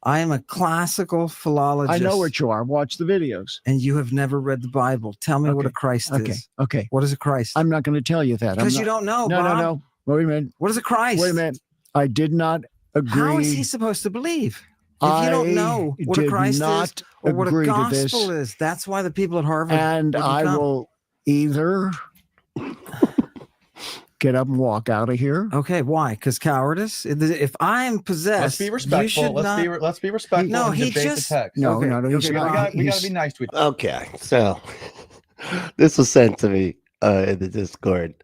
I am a classical philologist. I know what you are. Watch the videos. And you have never read the Bible. Tell me what a Christ is. Okay. What is a Christ? I'm not going to tell you that. Because you don't know, Bob. No. Wait a minute. What is a Christ? Wait a minute. I did not agree. How is he supposed to believe? If you don't know what a Christ is or what a gospel is, that's why the people at Harvard and I will either get up and walk out of here. Okay, why? Because cowardice. If I'm possessed, let's be respectful. Let's be respectful. No, and he debate just the text. No, okay. no, We got to be nice to each other. Okay, so this was sent to me in the Discord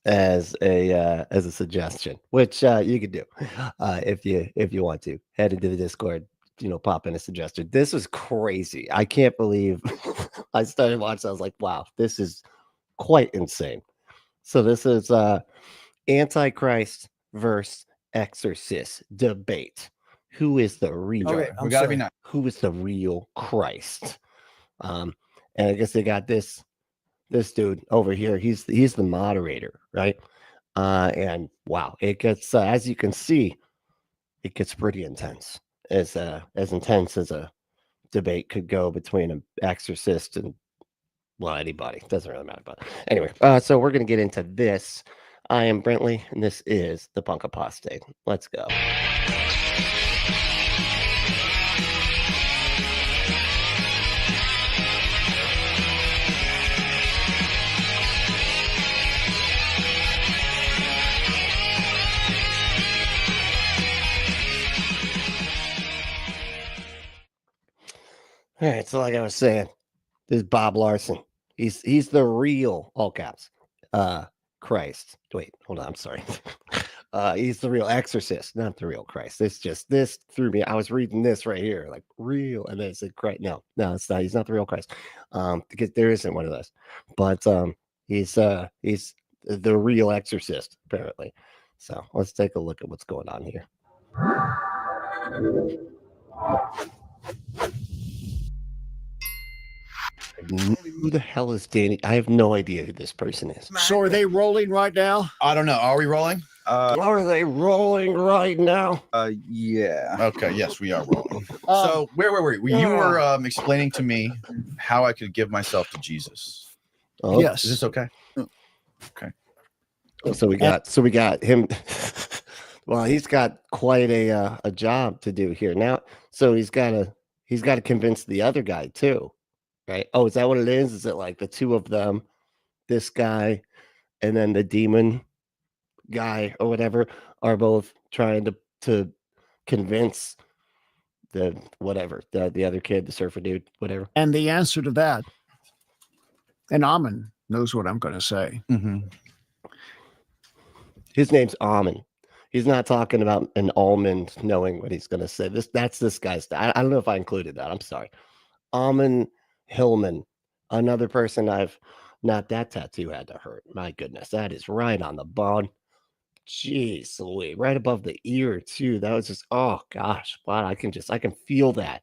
as a suggestion, which you could do if you want to head into the Discord. Pop in a suggestion. This was crazy. I can't believe I started watching. I was like, wow, this is quite insane. So this is Antichrist versus Exorcist debate. Who is the real? Okay, we gotta be nice. Who is the real Christ? And I guess they got this dude over here. He's the moderator, right? And wow, it gets as you can see, it gets pretty intense. As intense as a debate could go between an exorcist and anybody. Doesn't really matter. But anyway, so we're gonna get into this. I am Brentley, and this is the Punk Apostate. Let's go. All right, so like I was saying, this is Bob Larson. He's the real, all caps, Christ. Wait, hold on, I'm sorry. He's the real exorcist, not the real Christ. This threw me. I was reading this right here, like real, and then it said Christ. No, it's not. He's not the real Christ, because there isn't one of those. But he's the real exorcist, apparently. So let's take a look at what's going on here. Who the hell is Danny? I have no idea who this person is. So are they rolling right now? I don't know. Are we rolling? Are they rolling right now? Yeah. Okay. Yes, we are rolling. So where were we? You were explaining to me how I could give myself to Jesus. Oh, yes. Is this okay? Okay. So we got him. Well, he's got quite a job to do here now. So he's got to convince the other guy too. Right. Oh, is that what it is? Is it like the two of them, this guy, and then the demon guy or whatever are both trying to convince the other kid, the surfer dude, whatever. And the answer to that, and Amen knows what I'm going to say. Mm-hmm. His name's Amen. He's not talking about an almond knowing what he's going to say. That's this guy's. I don't know if I included that. I'm sorry. Amen Hillman, another person not that tattoo had to hurt. My goodness, that is right on the bone. Jeez Louise, right above the ear too. That was just, oh gosh, wow, I can feel that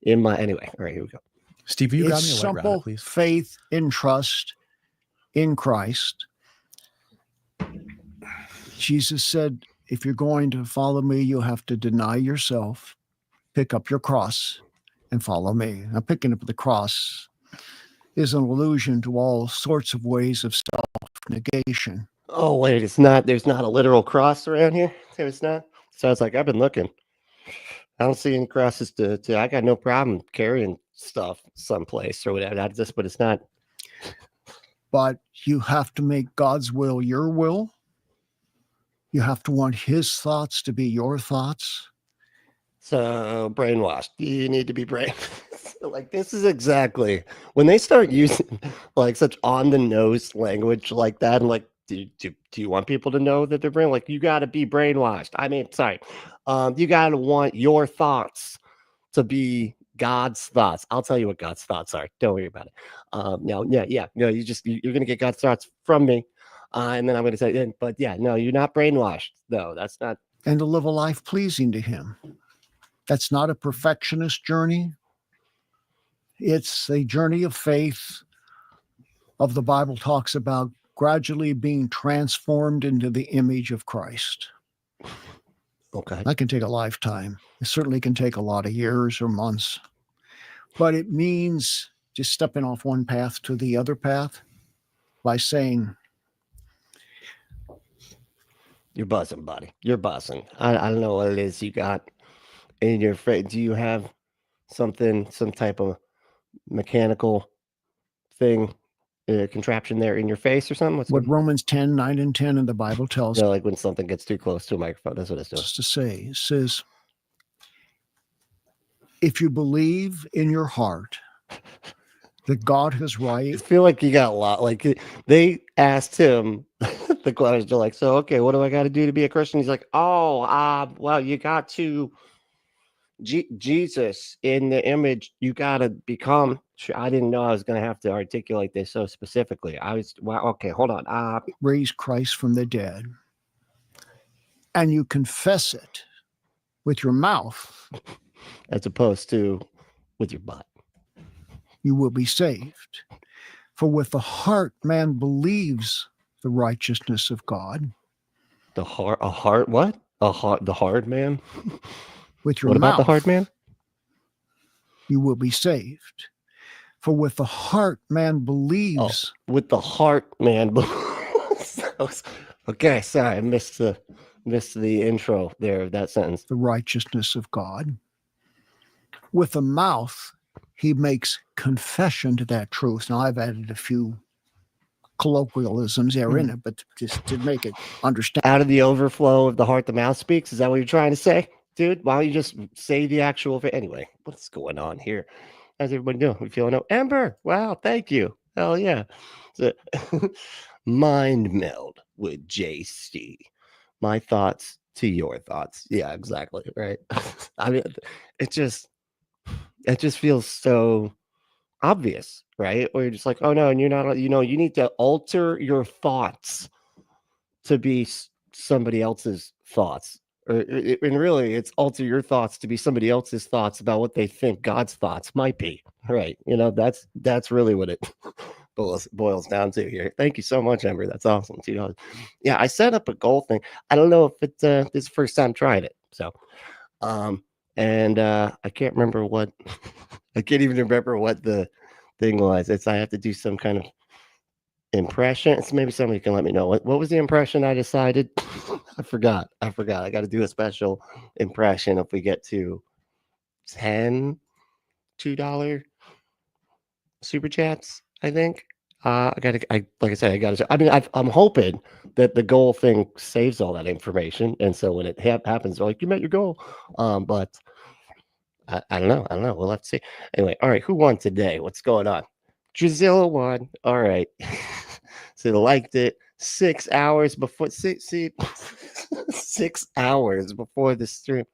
in my, anyway. All right, here we go. Steve, you got me a simple white rabbit, please. Faith in trust in Christ. Jesus said, if you're going to follow me, you'll have to deny yourself, pick up your cross, and follow me. Now, picking up the cross is an allusion to all sorts of ways of self-negation. Oh, wait, there's not a literal cross around here? There's not? Sounds like I've been looking. I don't see any crosses to I got no problem carrying stuff someplace or whatever. But it's not. But you have to make God's will your will. You have to want his thoughts to be your thoughts. So brainwashed. You need to be like this is exactly when they start using like such on the nose language like that. And like, do you want people to know that they're like you got to be brainwashed? I mean, sorry, you got to want your thoughts to be God's thoughts. I'll tell you what God's thoughts are. Don't worry about it. No, you're gonna get God's thoughts from me, and then I'm gonna say, but yeah, no, you're not brainwashed. No, that's not. And to live a life pleasing to him. That's not a perfectionist journey. It's a journey of faith. The Bible talks about gradually being transformed into the image of Christ. Okay. That can take a lifetime. It certainly can take a lot of years or months. But it means just stepping off one path to the other path by saying, you're buzzing, buddy. You're buzzing. I don't know what it is you got in your face. Do you have something, some type of mechanical thing, contraption there in your face or something? what Romans 10, 9 and 10 in the Bible tells us. Like when something gets too close to a microphone, that's what it's doing. Just to say, it says, if you believe in your heart that God is right. I feel like you got a lot. Like they asked him the question, they're like, so, okay, what do I got to do to be a Christian? He's like, well, you got to Jesus in the image. You got to become. I didn't know I was going to have to articulate this so specifically. Okay, hold on. Raise Christ from the dead, and you confess it with your mouth, as opposed to with your butt, you will be saved. For with the heart man believes the righteousness of God. The hard man? With your what mouth, about the hard man? You will be saved. For with the heart man believes. With the heart man believes. Okay, sorry, I missed the intro there of that sentence. The righteousness of God. With the mouth, he makes confession to that truth. Now, I've added a few colloquialisms there in it, but just to make it understand. Out of the overflow of the heart, the mouth speaks. Is that what you're trying to say, dude? Why don't you just say the actual? Anyway, what's going on here? How's everybody doing? We feeling out? Amber, wow, thank you. Hell yeah. So, mind meld with JC. My thoughts to your thoughts. Yeah, exactly. Right. I mean, it just feels so obvious, right? Or you're just like, oh no, and you're not, you need to alter your thoughts to be somebody else's thoughts. And really, it's alter your thoughts to be somebody else's thoughts about what they think God's thoughts might be. Right. That's really what it boils down to here. Thank you so much, Amber. That's awesome. Yeah, I set up a goal thing. I don't know if it's this is the first time trying it. So, and I can't remember what I can't even remember what the thing was. I have to do some kind of impression. It's maybe somebody can let me know what was the impression I decided. I forgot. I got to do a special impression if we get to 10 $2 super chats, I think. Like I said, I'm hoping that the goal thing saves all that information, and so when it happens, they're like, you met your goal. But I don't know. We'll have to see. Anyway, all right. Who won today? What's going on? Drozilla won. All right. So they liked it 6 hours before. See, 6 hours before the stream.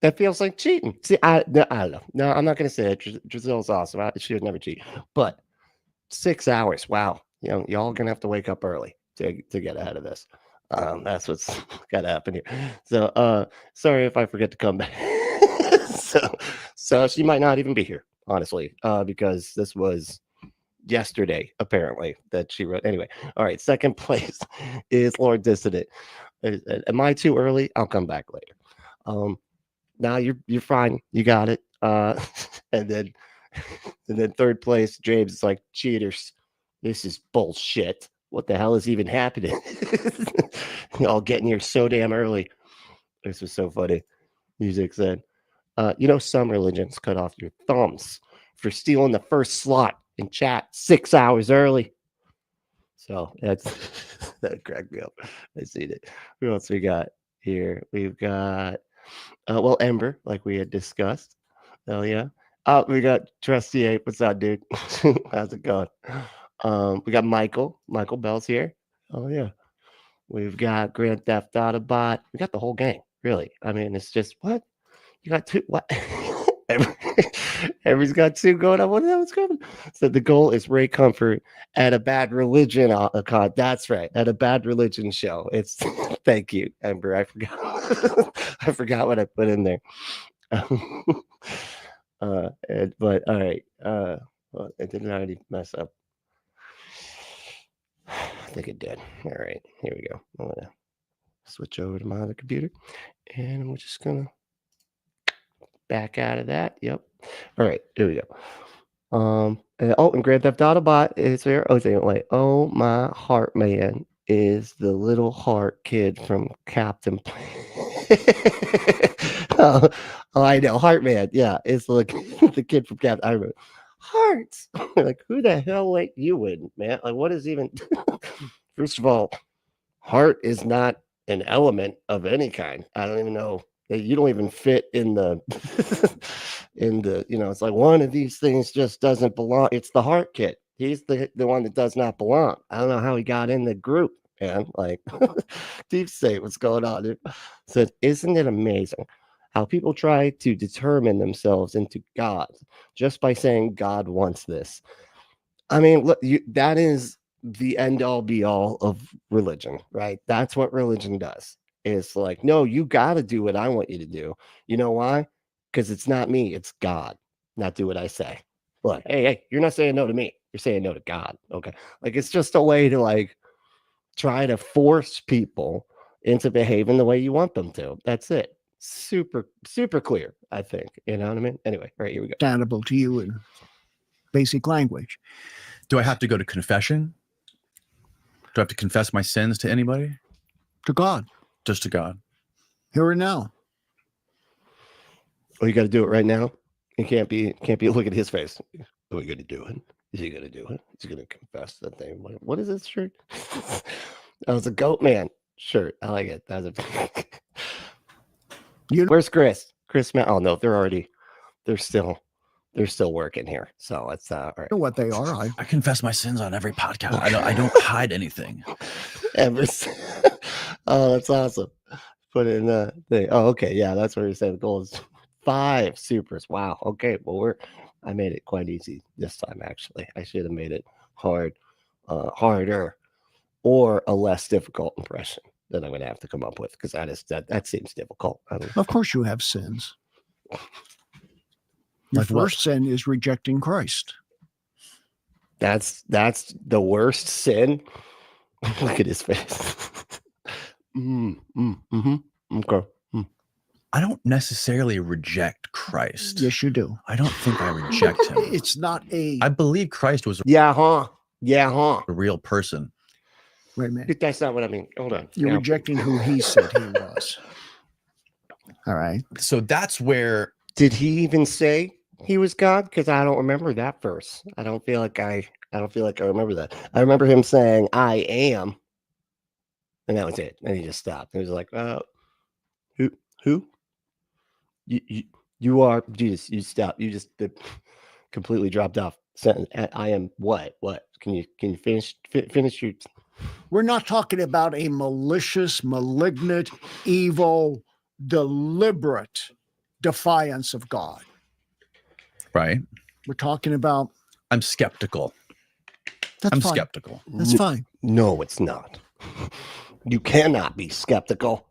That feels like cheating. See, I don't know. No, I'm not going to say it. Drozilla's awesome. She would never cheat. But 6 hours. Wow. Y'all going to have to wake up early to get ahead of this. That's what's got to happen here. So, sorry if I forget to come back. So she might not even be here, honestly, because this was yesterday, apparently, that she wrote. Anyway, all right. Second place is Lord Dissident. Am I too early? I'll come back later. Now you're fine. You got it. And then third place, James is like, cheaters. This is bullshit. What the hell is even happening? Y'all getting here so damn early. This was so funny. Music said, some religions cut off your thumbs for stealing the first slot in chat 6 hours early. So that cracked me up. I seen it. Who else we got here? We've got Ember, like we had discussed. Hell yeah. We got Trusty Ape. What's up, dude? How's it going? We got Michael. Michael Bell's here. Oh yeah. We've got Grand Theft Auto Bot. We got the whole gang, really. I mean, it's just what? You got two? What? Everybody's got two going on. What the hell is going on? So the goal is Ray Comfort at a Bad Religion con. That's right, at a Bad Religion show. It's thank you, Ember. I forgot. I forgot what I put in there. But all right. Well, it didn't already mess up. I think it did. All right, here we go. switch over to my other computer, and we're just gonna back out of that. Yep. All right, here we go. And Grand Theft Auto bot is there. Oh, wait. Oh, my heart man is the little heart kid from Captain. oh, I know, Heartman. Yeah, it's like the kid from Captain. I remember Hearts. Like, who the hell let you in, man? Like, what is even? First of all, heart is not an element of any kind. I don't even know. You don't even fit in the it's like one of these things just doesn't belong. It's the heart kid. He's the one that does not belong. I don't know how he got in the group, man. Like, deep state, what's going on, dude? So isn't it amazing how people try to determine themselves into God just by saying God wants this? I mean, look, that is the end all be all of religion, right? That's what religion does. It's like, no, you got to do what I want you to do. You know why? Because it's not me, it's God. Not do what I say. Look, hey, you're not saying no to me. You're saying no to God. Okay. Like, it's just a way to like try to force people into behaving the way you want them to. That's it. Super, super clear, I think. You know what I mean? Anyway, all right, here we go. Understandable to you in basic language. Do I have to go to confession? Do I have to confess my sins to anybody? To God. Just to God. Here and now. Oh, you got to do it right now. You can't be. Look at his face. Are we going to do it? Is he going to do it? Is he going to confess that thing? What is this shirt? That was a goat man shirt. I like it. That's a. Where's Chris? Chris, man. Oh no, they're still working here. So it's all right. You know what they are. I confess my sins on every podcast. I don't hide anything. Oh, that's awesome. Put it in the thing. Oh, okay. Yeah, that's where you say the goal is 5 supers. Wow. Okay. Well, I made it quite easy this time, actually. I should have made it harder, or a less difficult impression that I'm going to have to come up with, because that seems difficult. Of course you have sins. Your first sin is rejecting Christ. That's the worst sin. Look at his face. Okay. I don't necessarily reject Christ. Yes, you do. I don't think I reject him. It's not a. I believe Christ was a real person. Wait a minute. That's not what I mean. Hold on. You're rejecting who he said he was. All right. So that's where. Did he even say he was God? Because I don't remember that verse. I don't feel like I remember that. I remember him saying, "I am," and that was it. And he just stopped. He was like, who? You are Jesus. You stop. You just completely dropped off. Sentence. I am what? What? Can you finish your? We're not talking about a malicious, malignant, evil, deliberate defiance of God. Right. We're talking about. I'm skeptical. I'm skeptical. That's fine. No, it's not. You cannot be skeptical.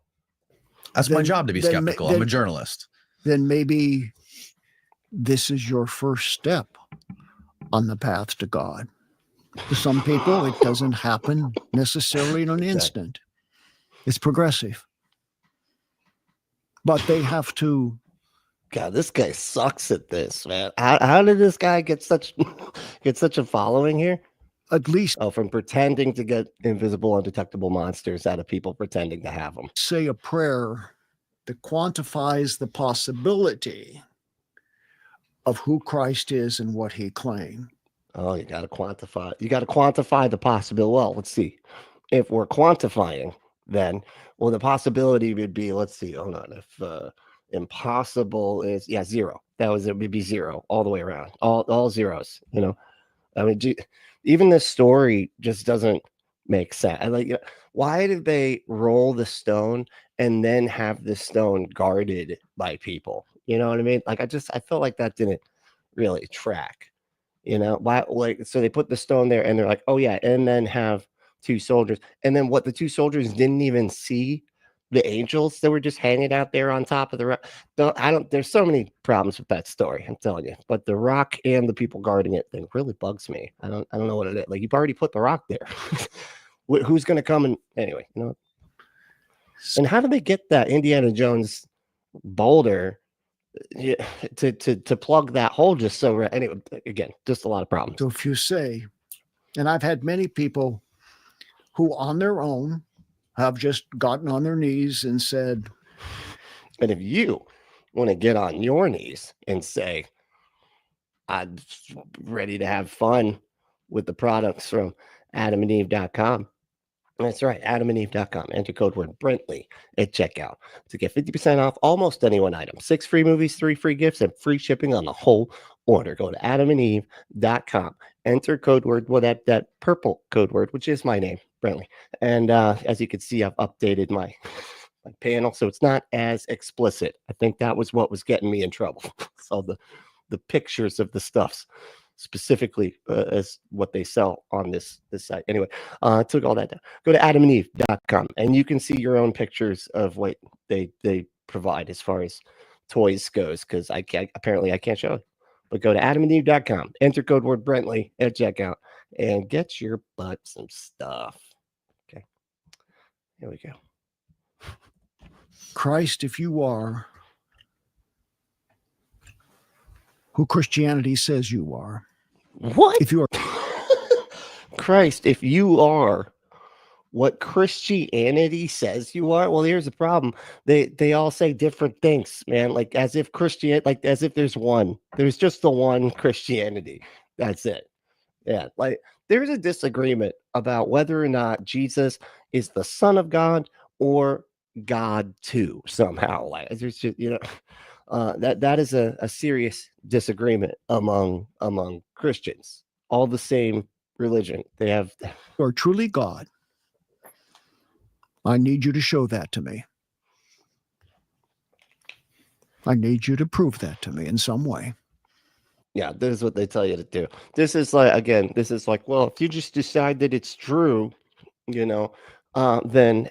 That's my job, to be skeptical. I'm a journalist. Then maybe this is your first step on the path to God. For some people, it doesn't happen necessarily in an instant. It's progressive. But they have to. God, this guy sucks at this, man. How did this guy get such a following here? At least from pretending to get invisible, undetectable monsters out of people pretending to have them. Say a prayer that quantifies the possibility of who Christ is and what he claimed. Oh, you got to quantify. You got to quantify the possibility. Well, let's see. If we're quantifying, then, well, the possibility would be, let's see, hold on. If impossible is, 0. It would be 0 all the way around. All zeros, you know. I mean, even this story just doesn't make sense. Why did they roll the stone and then have the stone guarded by people? You know what I mean? Like, I felt like that didn't really track. You know, why? Like, so they put the stone there and they're like, oh yeah, and then have 2 soldiers, and then what? The 2 soldiers didn't even see the angels that were just hanging out there on top of the rock. There's so many problems with that story, I'm telling you. But the rock and the people guarding it thing really bugs me. I don't know what it is. Like, you've already put the rock there. Who's going to come and anyway? You know. And how do they get that Indiana Jones boulder to plug that hole just so anyway, again, just a lot of problems. So if you say, and I've had many people who on their own have just gotten on their knees and said, and if you want to get on your knees and say, I'm ready to have fun with the products from adamandeve.com. That's right, adamandeve.com. Enter code word Brentley at checkout to get 50% off almost any one item. 6 free movies, 3 free gifts, and free shipping on the whole order. Go to adamandeve.com. Enter code word, that purple code word, which is my name, Brentley. And as you can see, I've updated my panel, so it's not as explicit. I think that was what was getting me in trouble. So the pictures of the stuffs specifically as what they sell on this site. Anyway, took all that down. Go to adamandeve.com and you can see your own pictures of what they provide as far as toys goes, because I can't show it. But go to adamandeve.com, enter code word Brentley at checkout, and get your butt some stuff. Okay. Here we go. Christ, if you are who Christianity says you are. What? If you are Christ, if you are what Christianity says you are, well, here's the problem. They all say different things, man. Like as if as if there's just the one Christianity. That's it. Yeah. Like there's a disagreement about whether or not Jesus is the Son of God or God too, somehow. Like there's just, that is a serious disagreement among Christians. All the same religion. They have. You are truly God. I need you to show that to me. I need you to prove that to me in some way. Yeah, this is what they tell you to do. This is like, well, if you just decide that it's true, then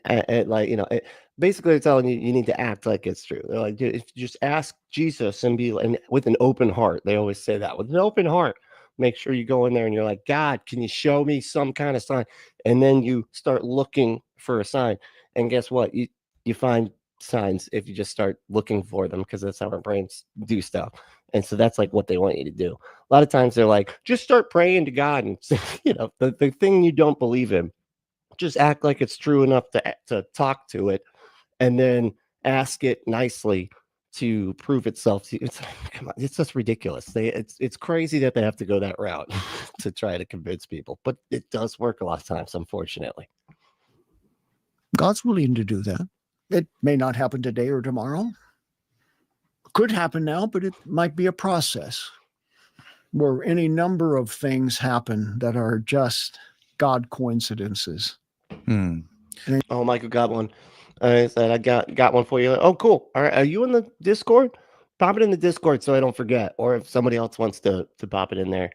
basically they're telling you need to act like it's true. They're like, dude, if you just ask Jesus and with an open heart. They always say that, with an open heart. Make sure you go in there and you're like, God, can you show me some kind of sign? And then you start looking for a sign. And guess what? You find signs if you just start looking for them, because that's how our brains do stuff. And so that's like what they want you to do. A lot of times they're like, just start praying to God, and the thing you don't believe in, just act like it's true enough to talk to it, and then ask it nicely to prove itself to you. Come on, it's just ridiculous. It's crazy that they have to go that route to try to convince people, but it does work a lot of times, unfortunately. God's willing to do that. It may not happen today or tomorrow. Could happen now, but it might be a process where any number of things happen that are just God coincidences. Oh, Michael got one. I said I got one for you. Oh, cool. All right, are you in the Discord? Pop it in the Discord so I don't forget. Or if somebody else wants to pop it in there,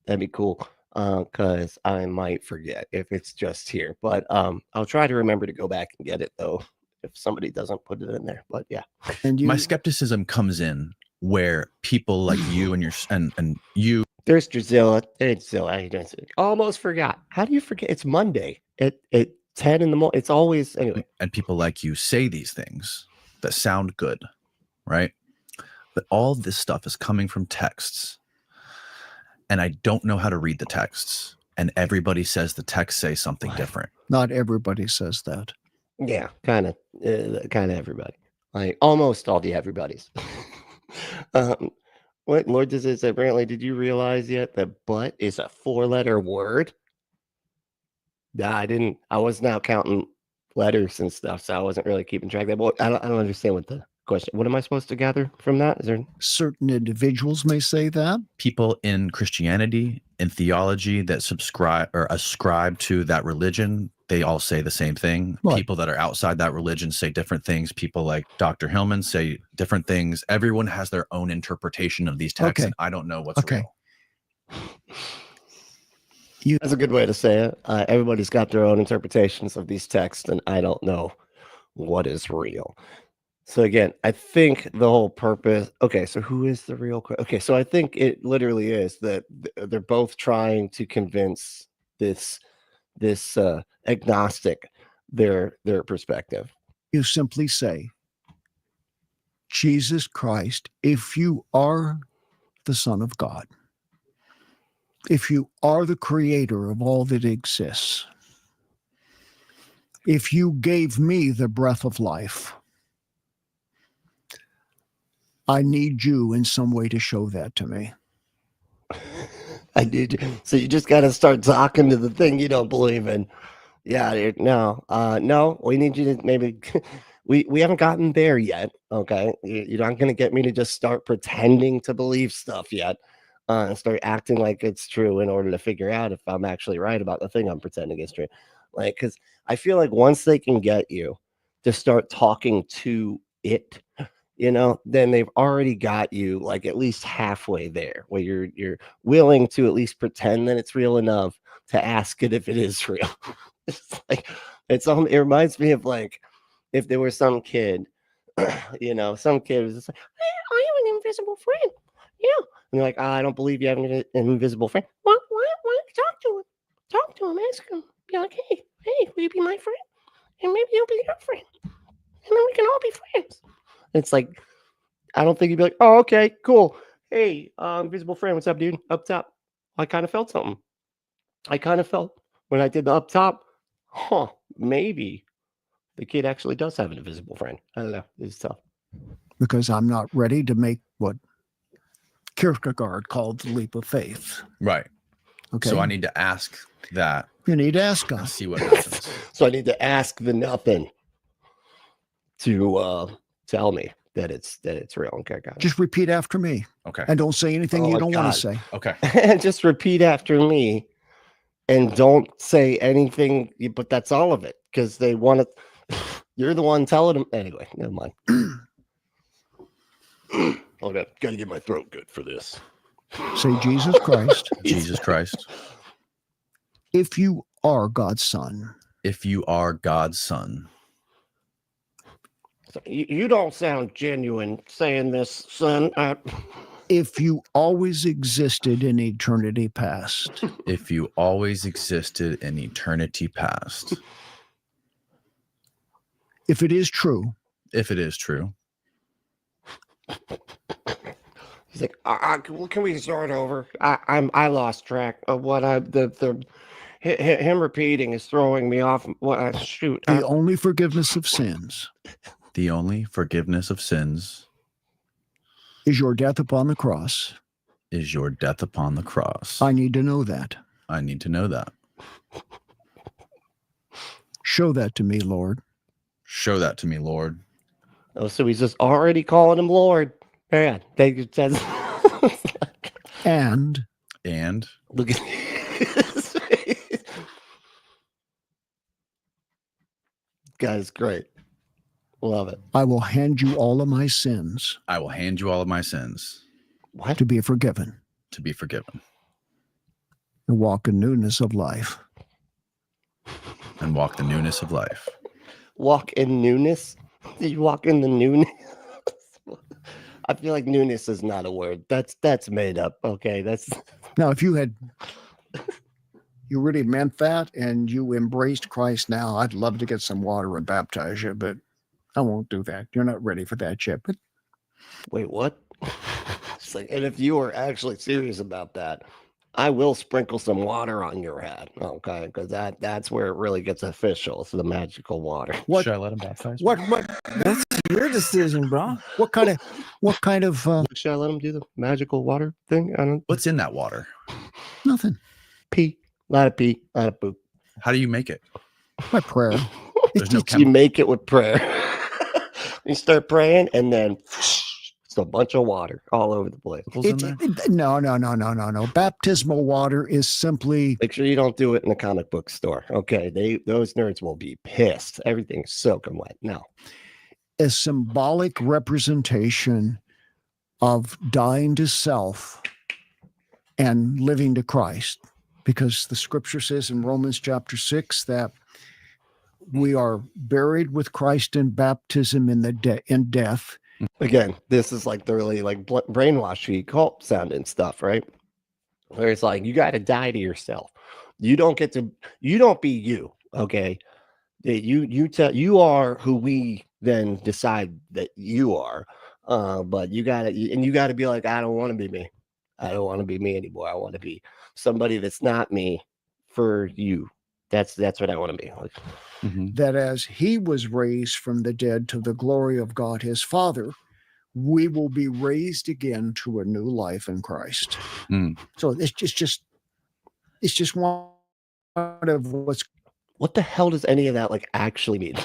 that'd be cool. Because I might forget if it's just here. But I'll try to remember to go back and get it though, if somebody doesn't put it in there. But yeah. And my skepticism comes in where people like you and you. There's Drizilla. There's Drizilla. Almost forgot. How do you forget? It's Monday at 10 in the morning. It's always anyway. And people like you say these things that sound good, right? But all this stuff is coming from texts. And I don't know how to read the texts. And everybody says the texts say something different. Not everybody says that. Yeah, kind of everybody. Like almost all the everybody's. What Lord does it say? Apparently, did you realize yet that "but" is a 4-letter word? Nah, I didn't. I was now counting letters and stuff, so I wasn't really keeping track of that. But I don't understand what the question. What am I supposed to gather from that? Is there certain individuals may say that? People in Christianity, in theology that subscribe or ascribe to that religion, they all say the same thing. What? People that are outside that religion say different things. People like Dr. Hillman say different things. Everyone has their own interpretation of these texts. Okay. And I don't know what's real. That's a good way to say it. Everybody's got their own interpretations of these texts, and I don't know what is real. So again, I think the whole purpose. Okay, so who is the real? Okay, so I think it literally is that they're both trying to convince this agnostic their perspective. You simply say, Jesus Christ, if you are the Son of God, if you are the creator of all that exists, if you gave me the breath of life, I need you in some way to show that to me. I did. So you just got to start talking to the thing you don't believe in. Yeah, no, we need you to maybe, we haven't gotten there yet. Okay. You're not going to get me to just start pretending to believe stuff yet. And start acting like it's true in order to figure out if I'm actually right about the thing I'm pretending is true. Like, because I feel like once they can get you to start talking to it, then they've already got you like at least halfway there, where you're willing to at least pretend that it's real enough to ask it if it is real. It's like it reminds me of like if there was some kid, some kid was just like, I have an invisible friend. Yeah. And you're like, I don't believe you have an invisible friend. Why don't you talk to him? Talk to him, ask him. Be like, hey, will you be my friend? And maybe he'll be your friend. And then we can all be friends. It's like, I don't think you'd be like, oh, okay, cool. Hey, invisible friend, what's up, dude? Up top. I kind of felt something. I kind of felt when I did the up top, maybe the kid actually does have an invisible friend. I don't know. It's tough. Because I'm not ready to make what Kierkegaard called the leap of faith. Right. Okay. So I need to ask that. You need to ask us. See what happens. So I need to ask the nothing to tell me that it's real. Okay, got it. Just repeat after me. Okay. And don't say anything you don't want to say. Okay. And just repeat after me and don't say anything, but that's all of it. Because they want to, you're the one telling them. Anyway, never mind. Hold up. Got to get my throat good for this. Say Jesus Christ. Jesus Christ. If you are God's son. If you are God's son. So you don't sound genuine saying this, son. If you always existed in eternity past. If you always existed in eternity past. If it is true. If it is true. He's like, can we start over? I lost track of what him repeating is throwing me off. What shoot? The only forgiveness of sins. The only forgiveness of sins is your death upon the cross. Is your death upon the cross. I need to know that. I need to know that. Show that to me, Lord. Show that to me, Lord. Oh, so he's just already calling him Lord. Man, they said. And look at his face. Guy's great. Love it. I will hand you all of my sins. I will hand you all of my sins. What? To be forgiven. To be forgiven. And walk in newness of life. And walk the newness of life. Walk in newness? Did you walk in the newness? I feel like newness is not a word. That's made up. Okay, that's now. If you really meant that and you embraced Christ now, I'd love to get some water and baptize you, but I won't do that. You're not ready for that yet. But wait, what? It's like, and if you are actually serious about that, I will sprinkle some water on your head, okay? Because that's where it really gets official. It's the magical water. What should I let him baptize? What? That's your decision, bro. What kind of? Should I let him do the magical water thing? I don't. What's in that water? Nothing. Pee. A lot of pee. A lot of poop. How do you make it? By prayer. There's no You make it with prayer. You start praying, and then it's a bunch of water all over the place. No. Baptismal water is simply. Make sure you don't do it in a comic book store. Okay, those nerds will be pissed. Everything's soaking wet. No, a symbolic representation of dying to self and living to Christ, because the scripture says in Romans chapter 6 that we are buried with Christ in baptism in death. Again, this is like the really like brainwashy cult sounding stuff, right? Where it's like you got to die to yourself. You don't be you. Okay, that you are who we then decide that you are. But you gotta be like, I don't want to be me. I don't want to be me anymore. I want to be somebody that's not me for you. That's what I want to be. Like, that as he was raised from the dead to the glory of God his Father, we will be raised again to a new life in Christ. So it's just one of what the hell does any of that like actually mean?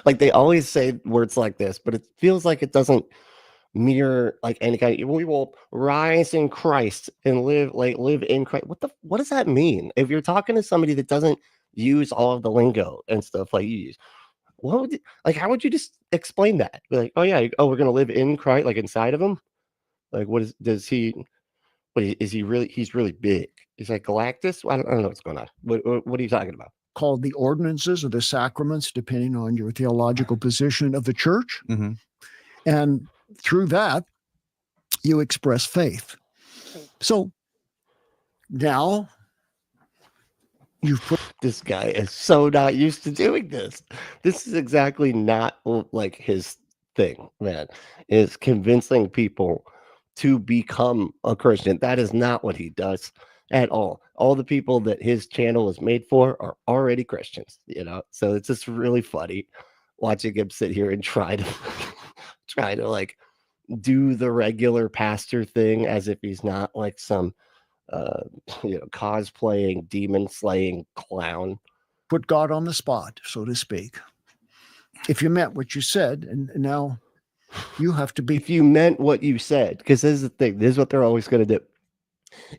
Like they always say words like this, but it feels like it doesn't mirror like any kind of, we will rise in Christ and live in Christ. What does that mean? If you're talking to somebody that doesn't use all of the lingo and stuff like you use, how would you just explain that? Like, oh yeah, we're gonna live in Christ, like inside of him. Like, is he really? He's really big. He's like Galactus. I don't know what's going on. What are you talking about? Called the ordinances or the sacraments, depending on your theological position of the church. And through that, you express faith. So now you've put... This guy is so not used to doing this. This is exactly not like his thing, man, is convincing people to become a Christian. That is not what he does at all. All the people that his channel is made for are already Christians, you know? So it's just really funny watching him sit here and try to like do the regular pastor thing as if he's not like some cosplaying, demon slaying clown. Put God on the spot, so to speak. If you meant what you said, and now you have to be... If you meant what you said, because this is the thing, this is what they're always going to do.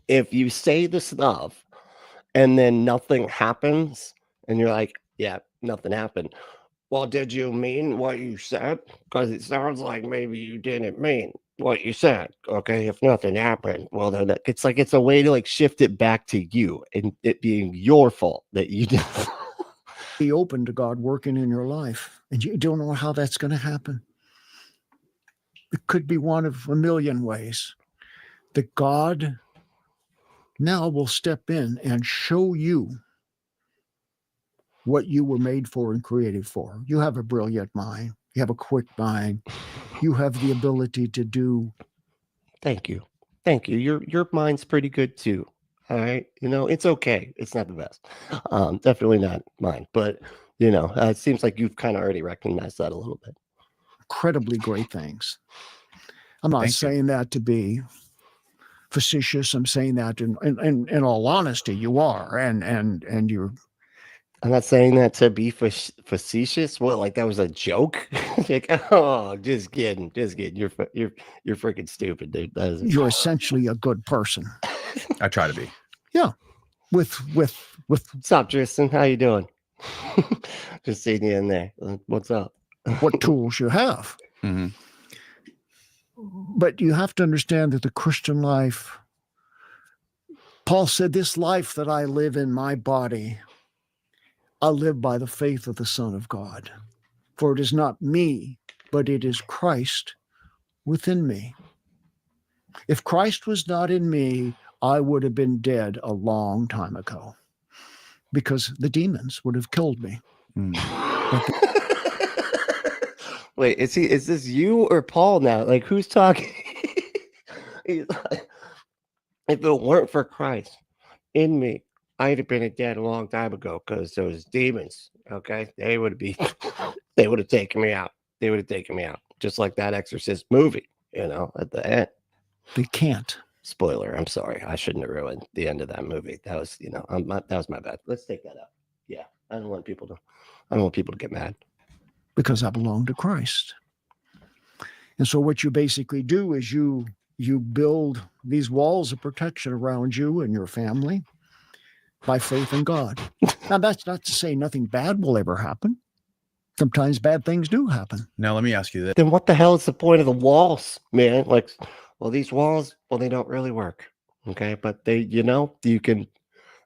If you say the stuff and then nothing happens and you're like, yeah, nothing happened. Well, did you mean what you said? Because it sounds like maybe you didn't mean what you said. Okay, if nothing happened, well, then it's like it's a way to like shift it back to you and it being your fault that you did. Be open to God working in your life, and you don't know how that's going to happen. It could be one of a million ways that God now will step in and show you what you were made for and created for. You have a brilliant mind. You have a quick mind. You have the ability to do. Thank you. Your mind's pretty good too. All right. It's okay. It's not the best. Definitely not mine. But, it seems like you've kind of already recognized that a little bit. Incredibly great things. I'm not saying that to be facetious. I'm saying that in all honesty, you are. And you're... I'm not saying that to be facetious. What, like that was a joke? Like, oh, just kidding. You're freaking stupid, dude. You're essentially a good person. I try to be. Yeah. With what's up, Tristan? How you doing? Just seeing you in there. What's up? What tools you have. But you have to understand that the Christian life, Paul said, this life that I live in my body, I live by the faith of the Son of God. For it is not me, but it is Christ within me. If Christ was not in me, I would have been dead a long time ago, because the demons would have killed me. Wait, is this you or Paul now? Like, who's talking? He's like, if it weren't for Christ in me, I'd have been dead a long time ago, because those demons, okay, they would have taken me out. They would have taken me out, just like that Exorcist movie, at the end. They can't. Spoiler, I'm sorry. I shouldn't have ruined the end of that movie. That was, that was my bad. Let's take that out. Yeah, I don't want people to get mad. Because I belong to Christ. And so what you basically do is you build these walls of protection around you and your family by faith in God. Now, that's not to say nothing bad will ever happen. Sometimes bad things do happen. Now, let me ask you this. Then what the hell is the point of the walls, man? Like, well, these walls, they don't really work. Okay. But they, you can,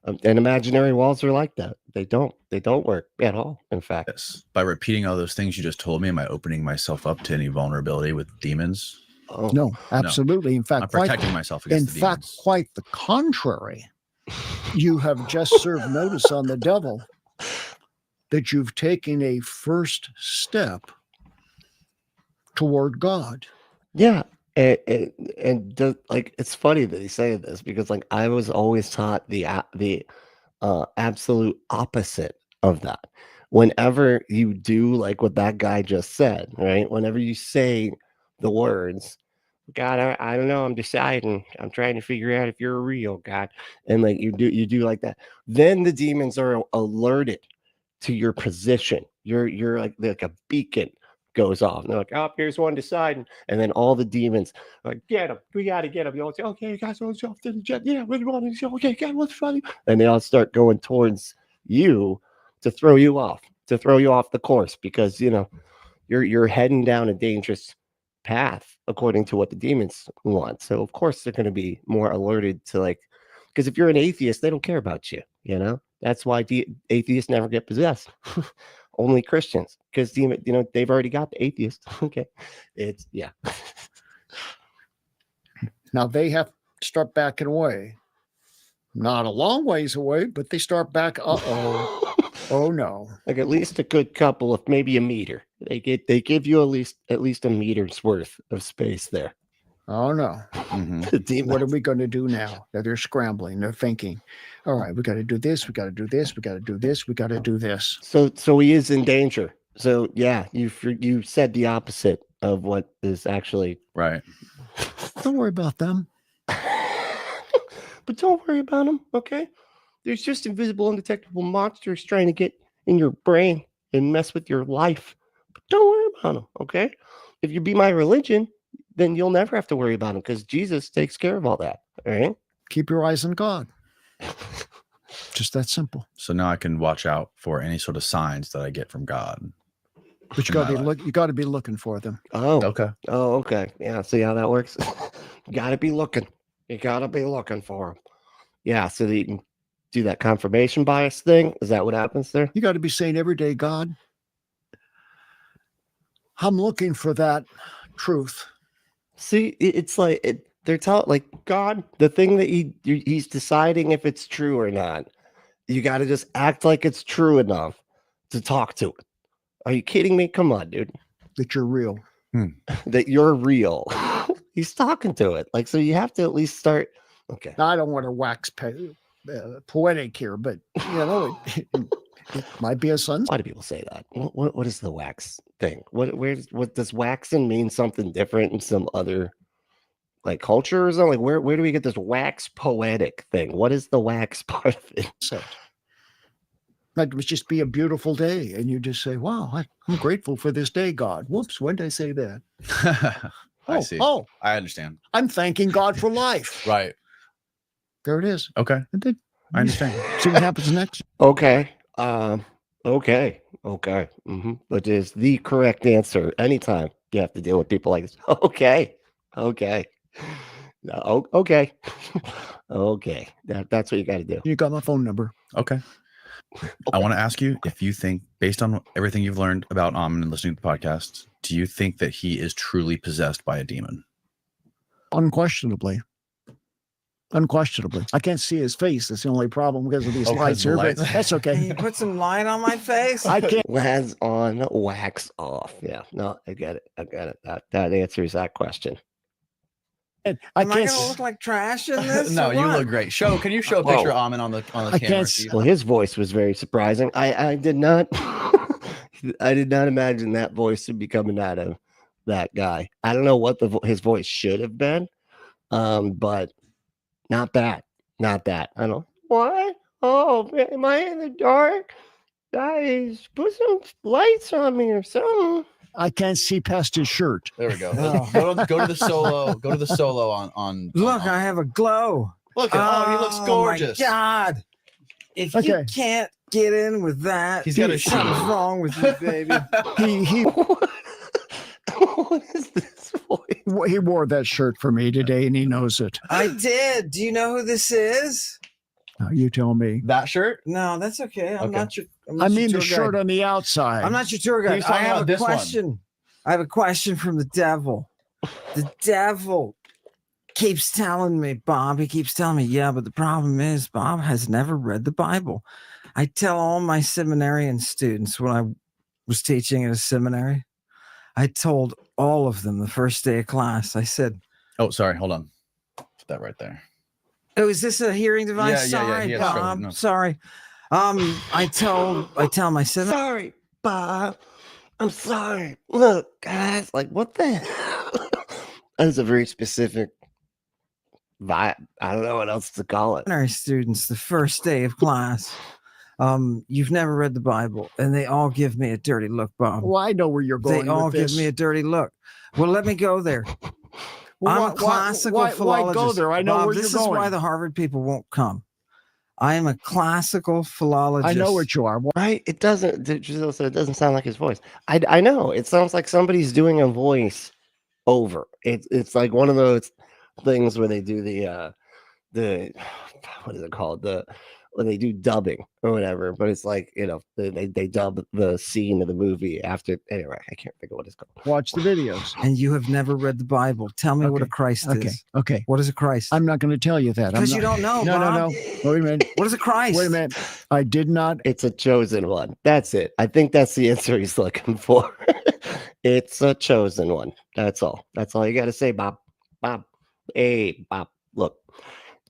and imaginary walls are like that. They don't work at all. In fact, yes. By repeating all those things you just told me, am I opening myself up to any vulnerability with demons? Oh, no, absolutely. No. In fact, I'm protecting myself against the demons. In fact, quite the contrary. You have just served notice on the devil that you've taken a first step toward God. Yeah. Like, it's funny that he say this, because like I was always taught the absolute opposite of that. Whenever you do like what that guy just said, right? Whenever you say the words, God, I don't know, I'm deciding, I'm trying to figure out if you're real, God, and like you do like that, then the demons are alerted to your position. You're like a beacon goes off. And they're like, oh, here's one deciding. And then all the demons are like, get him. We got to get him. You all say, okay, you guys want to jump to the jet? Yeah, what do you want to show? Okay, God, what's funny? And they all start going towards you to throw you off the course, because, you know, you're heading down a dangerous path according to what the demons want. So, of course, they're going to be more alerted to, like, because if you're an atheist, they don't care about you, you know? That's why atheists never get possessed. Only Christians, because you know they've already got the atheist. Okay, it's yeah. Now they have to start backing away. Not a long ways away, but they start back. Oh no! Like at least a good couple of maybe a meter. They give you at least a meter's worth of space there. Oh no! Mm-hmm. What are we going to do now? They're scrambling. They're thinking, all right, we got to do this. We got to do this. We got to do this. We got to do this. So he is in danger. So yeah, you said the opposite of what is actually right. Don't worry about them. But don't worry about them. Okay, there's just invisible, undetectable monsters trying to get in your brain and mess with your life. But don't worry about them. Okay, if you be my religion, then you'll never have to worry about them, because Jesus takes care of all that. All right. Keep your eyes on God. Just that simple. So now I can watch out for any sort of signs that I get from God. But you got to be looking for them. Oh, Okay. Oh, okay. Yeah. See how that works? You got to be looking. You got to be looking for them. Yeah. So that you can do that confirmation bias thing. Is that what happens there? You got to be saying every day, God, I'm looking for that truth. See, it's like they're telling, like, God, the thing that he's deciding if it's true or not. You got to just act like it's true enough to talk to it. Are you kidding me? Come on, dude. That you're real. That you're real. He's talking to it. Like, so you have to at least start. Okay. Now, I don't want to wax poetic here, but you know, it might be a sun. Why do people say that? What is the wax thing? What does waxing mean something different in some other like culture or something? Like where do we get this wax poetic thing? What is the wax part of it? So that would just be a beautiful day, and you just say, "Wow, I'm grateful for this day, God." Whoops, when did I say that? I see. Oh, I understand. I'm thanking God for life. Right. There it is. Okay. And then I understand. see what happens next. Okay. Okay. Mm-hmm. But is the correct answer anytime you have to deal with people like this. Okay. No, okay. Okay. That's what you got to do. You got my phone number. Okay. I want to ask you if you think, based on everything you've learned about Amen and listening to the podcast, do you think that he is truly possessed by a demon? Unquestionably. I can't see his face. That's the only problem because of these lights here, but that's okay. Can you put some light on my face? I can't. Wax on, wax off. Yeah, no, I get it. That answers that question. I Am I can't. gonna look like trash in this? No, or you what? look great. Can you show a picture of Amen on the camera? can't Steve? Well, his voice was very surprising. I did not I did not imagine that voice would be coming out of that guy. I don't know what his voice should have been, but not that. I don't. What? Oh, am I in the dark? Guys, put some lights on me or something. I can't see past his shirt. There we go. Go to the solo. Go to the solo on. Look, I have a glow. Look at he looks gorgeous. My God. If Okay. you can't get in with that, He's got a something's shoe. wrong with you, baby. What is this voice? He wore that shirt for me today, and he knows it. I did. Do you know who this is? Now, you tell me. That shirt? No, that's okay. I'm Okay. not your. I mean your the tour shirt guide. on the outside. I'm not your tour guide. He's I talking have about a this one. question. I have a question from the devil. The devil keeps telling me, Bob. He keeps telling me, yeah, but the problem is Bob has never read the Bible. I tell all my seminarian students when I was teaching at a seminary, I told all of them the first day of class, I said, oh, sorry, hold on. Put that right there. oh, is this a hearing device? Yeah, Sorry, he has Bob. trouble. No. Sorry. I tell my seminary. Sorry, Bob. I'm sorry. Look, guys, like, what the hell? That's a very specific vibe. I don't know what else to call it. Seminary students the first day of class. You've never read the Bible, and they all give me a dirty look, Bob. Well, I know where you're going. They all with give this. me a dirty look. Well, let me go there. Well, I'm a classical philologist. Why go there? I know Bob, where you're this going. is why the Harvard people won't come. I am a classical philologist. I know what you are. Right? It doesn't. It doesn't sound like his voice. I know. It sounds like somebody's doing a voice over. It's like one of those things where they do the what is it called, when they do dubbing or whatever, but it's like, you know, they dub the scene of the movie after. Anyway, I can't think of what it's called. Watch the videos. And you have never read the Bible. Tell me what a Christ is. Okay. What is a Christ? I'm not going to tell you that. Because you don't know. No, Bob. no. Wait a minute. What is a Christ? Wait a minute. I did not. It's a chosen one. That's it. I think that's the answer he's looking for. It's a chosen one. That's all. That's all you got to say, Bob. Bob. Hey, Bob. Look,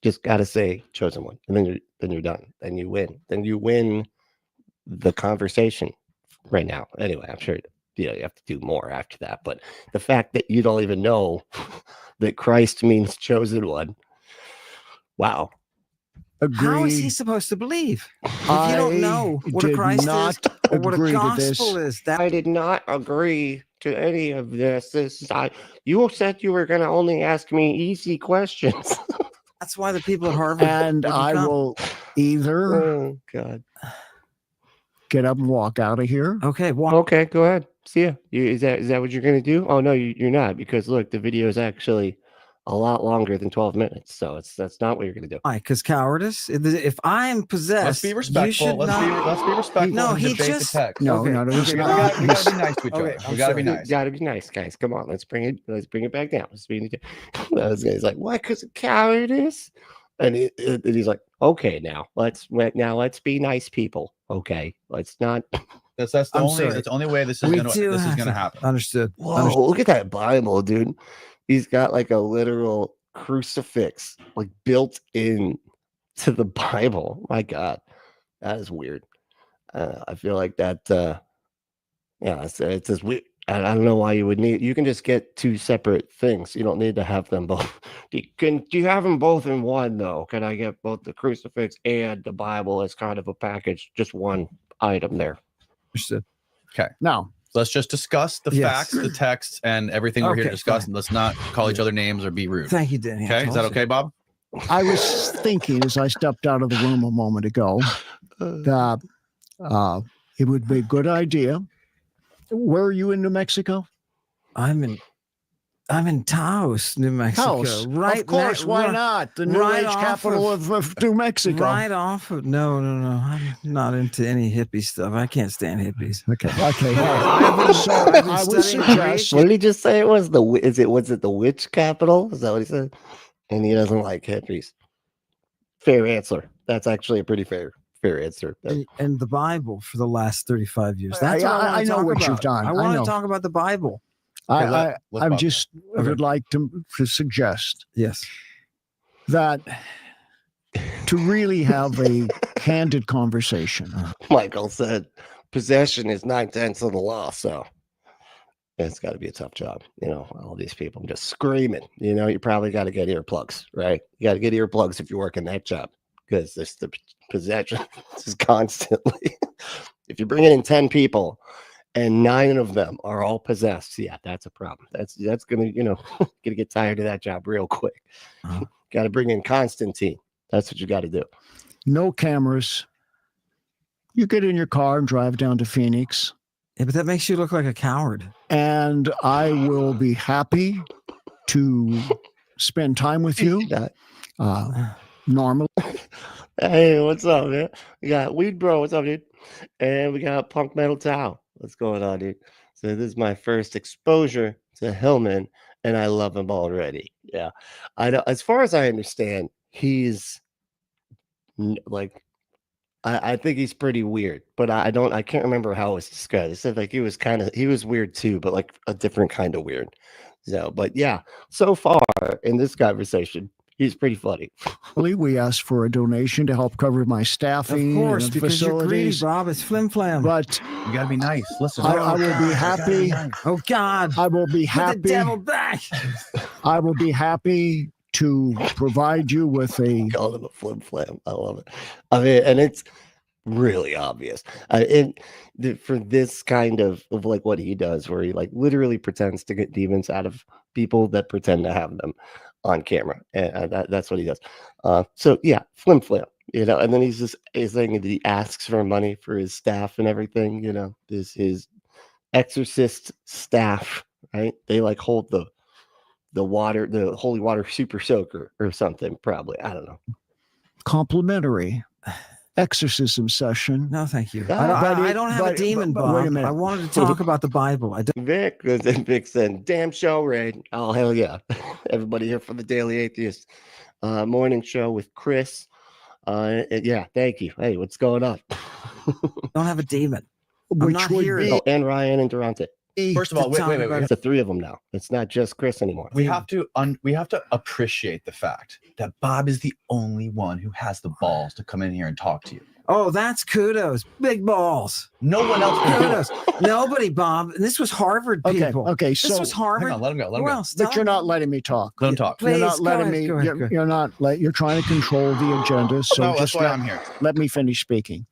just got to say chosen one, and then you're done. Then you win. Then you win the conversation right now. Anyway, I'm sure you have to do more after that. But the fact that you don't even know that Christ means chosen one. Wow. Agree. How is he supposed to believe if you don't know what a Christ is or what a gospel is? I did not agree to any of this. You said you were going to only ask me easy questions. That's why the people at Harvard And I will either Oh God. get up and walk out of here. Okay, Okay, go ahead. See ya. Is that what you're going to do? Oh no, you're not, because look, the video is actually a lot longer than 12 minutes. So that's not what you're going to do. why? Because cowardice. If I am possessed, Let's be you respectful. should Let's not. be respectful. No, and he debate just- the text. No, Okay. no, We it's gotta be not. nice to each other. Okay, We I'm gotta be sorry. nice. Gotta be nice, guys. Come on, let's bring it back down. Let's bring it down. This guy's like, what? Because of cowardice? And he's like, okay, now let's be nice people. Okay, let's not. That's the I'm only sorry. that's the only way this is We gonna do have gonna to- happen. Understood. Whoa, look at that Bible, dude. He's got like a literal crucifix like built in to the Bible. My God, that is weird. I feel like that. Yeah, it's just weird. I don't know why you would need. You can just get two separate things. You don't need to have them both. Do you have them both in one though? Can I get both the crucifix and the Bible as kind of a package? Just one item there. Understood. Now, Let's just discuss the Yes. facts, the texts, and everything we're here to Okay, discuss. fine. And let's not call each other names or be rude. Thank you, Danny. Okay, is that okay, Bob? I was thinking as I stepped out of the room a moment ago that it would be a good idea. Where are you in New Mexico? I'm in Taos, New Mexico. Taos. Right. Of course. Why not? The new right age off capital of New Mexico. Right off of no. I'm not into any hippie stuff. I can't stand hippies. Okay. Okay. I've been I would studying suggest. What did he just say? It was was it the witch capital? Is that what he said? And he doesn't like hippies. Fair answer. That's actually a pretty fair answer. and the Bible for the last 35 years. That's what I know talk what about. you've done. I I want know. to talk about the Bible. Okay, I let's Bob. just would like to suggest Yes. that to really have a candid conversation. Michael said possession is 9/10 of the law, so it's got to be a tough job. You know, all these people just screaming. You know, you probably got to get earplugs, right? You got to get earplugs if you're working that job, because this the possession is constantly. If you're bringing in 10 people and 9 of them are all possessed, yeah, that's a problem. That's gonna, gonna get tired of that job real quick. Uh-huh. Got to bring in Constantine. That's what you got to do. No cameras. You get in your car and drive down to Phoenix, Yeah, but that makes you look like a coward. and I will be happy to spend time with you. Normally, Hey, what's up, man? We got Weed Bro. What's up, dude? And we got Punk Metal Tao. What's going on, dude? So this is my first exposure to Hillman, and I love him already. Yeah, I know. As far as I understand, he's like I think he's pretty weird, but I can't remember how it was described. They said like he was weird too, but like a different kind of weird. So, but yeah, so far in this conversation, he's pretty funny. We asked for a donation to help cover my staffing. Of course, and because you're greedy, facilities. Bob. It's flim flam. But You gotta be nice. Listen, I will be happy. Oh God! I will be Put the happy. devil back. I will be happy to provide you with a. Call him a flim flam. I love it. I mean, and it's really obvious. For this kind of like what he does, where he like literally pretends to get demons out of people that pretend to have them on camera, and that's what he does. So yeah, flim flam, you know. And then he's saying that he asks for money for his staff and everything, you know. His exorcist staff, right? They like hold the water, the holy water super soaker or something, probably. I don't know. Complimentary exorcism session. No, thank you. Ah, I don't have a demon, Bob. wait a minute. I wanted to talk about the Bible. I don't. Vic said, damn show, Ray. Oh, hell yeah. Everybody here for the Daily Atheist morning show with Chris. Yeah, thank you. Hey, what's going on? Don't have a demon. Which not would here. be Oh, and Ryan and Durante. first of all, wait. It's the three of them now. It's not just Chris anymore. We have to appreciate the fact that Bob is the only one who has the balls to come in here and talk to you. Oh, that's kudos. Big balls. No one else can do it. Kudos. Nobody, Bob. And this was Harvard people. Okay. This So, was Harvard. Hang on, let him go. Let him Who go. else? but you're not letting me talk. Let him talk. Please, You're not go letting ahead, me. go ahead, go You're not like you're trying to control the agenda. So No, that's just why I'm here. let me finish speaking.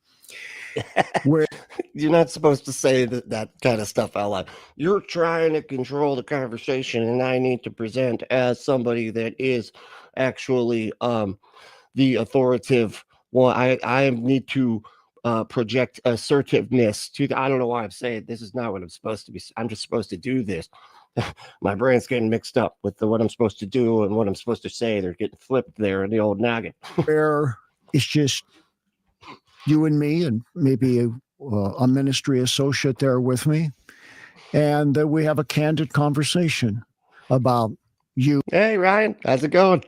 Where You're not supposed to say that kind of stuff out loud. You're trying to control the conversation, and I need to present as somebody that is actually the authoritative one. I need to project assertiveness to I don't know why I'm saying this is not what I'm supposed to be. I'm just supposed to do this. My brain's getting mixed up with what I'm supposed to do and what I'm supposed to say. They're getting flipped there in the old noggin. where it's just you and me, and maybe a ministry associate there with me, and we have a candid conversation about you Hey, Ryan, how's it going?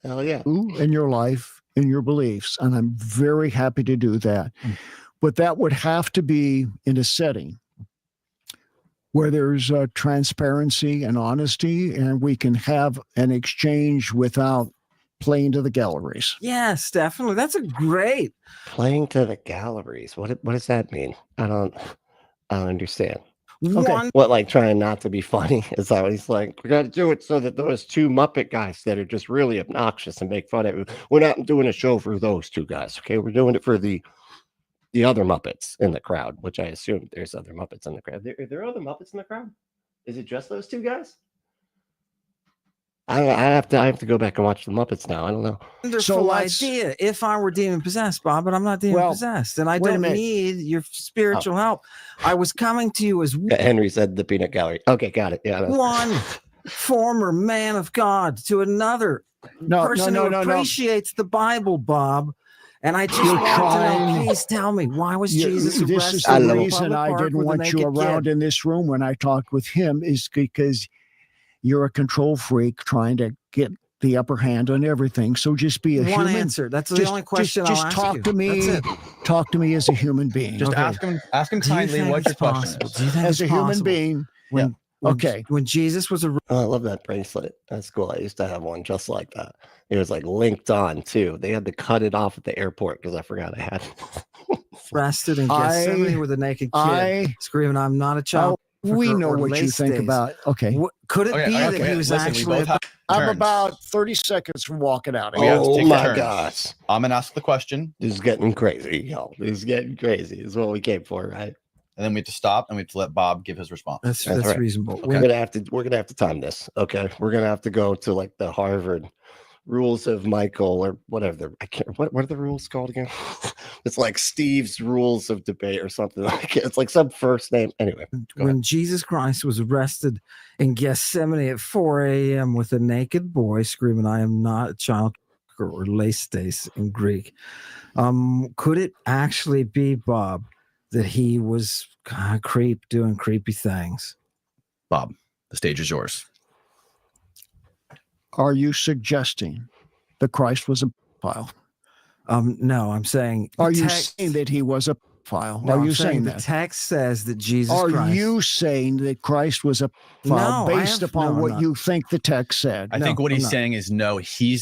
Hell yeah. and your life and your beliefs, and I'm very happy to do that. But that would have to be in a setting where there's transparency and honesty, and we can have an exchange without playing to the galleries. Yes, definitely. That's a great. Playing to the galleries. What does that mean? I don't understand. One. What, like trying not to be funny? Is that what he's like? We got to do it so that those two Muppet guys that are just really obnoxious and make fun of it. We're not doing a show for those two guys. Okay, we're doing it for the other Muppets in the crowd, which I assume there's other Muppets in the crowd. Are there other Muppets in the crowd? Is it just those two guys? I have to go back and watch the Muppets now. I don't know. Wonderful idea. If I were demon possessed, Bob, but I'm not demon possessed, and I wait a don't minute. need your spiritual help. I was coming to you as Henry said the peanut gallery. Okay, got it. Yeah. one former man of God to another person who appreciates the Bible, Bob. And I just want to know, please tell me, why was Jesus This is arrested? the in a reason public I park didn't with a want you naked around kid? in this room when I talked with him, is because you're a control freak trying to get the upper hand on everything. So just be a One human. answer. That's the only question Just I'll ask talk you. to me. That's it. Talk to me as a human being. Just Okay. ask him Do you kindly think what your it's question possible? is. Do you think As it's a human possible? being. When Jesus was arrested. Oh, I love that bracelet. That's cool. I used to have one just like that. It was like linked on too. They had to cut it off at the airport because I forgot I had it. Arrested in Gethsemane with a naked kid screaming, "I'm not a child." We know or what you lace think days. about. Okay. Could it be that he was Listen, we actually? both have I'm turns. about 30 seconds from walking out of We here. have to Oh take my turns. gosh. I'm gonna ask the question, This is getting crazy, y'all. This is getting crazy. This is what we came for, right? and then we have to stop and we have to let Bob give his response. That's right. reasonable. Okay. We're gonna have to time this. Okay. We're gonna have to go to like the Harvard rules of Michael or whatever. I can't what are the rules called again? It's like Steve's rules of debate or something like it. It's like some first name. Anyway. When Jesus Christ was arrested in Gethsemane at 4 a.m. with a naked boy screaming, "I am not a child," or lace days in Greek, could it actually be, Bob, that he was doing creepy things? Bob, the stage is yours. Are you suggesting that Christ was a pedophile? No, I'm saying. Are you saying that he was a pedophile? No, Are I'm you saying the that? text says that Jesus Are Christ. you saying that Christ was a pedophile No, based upon I'm what not. you think the text said? I think what he's saying is no. He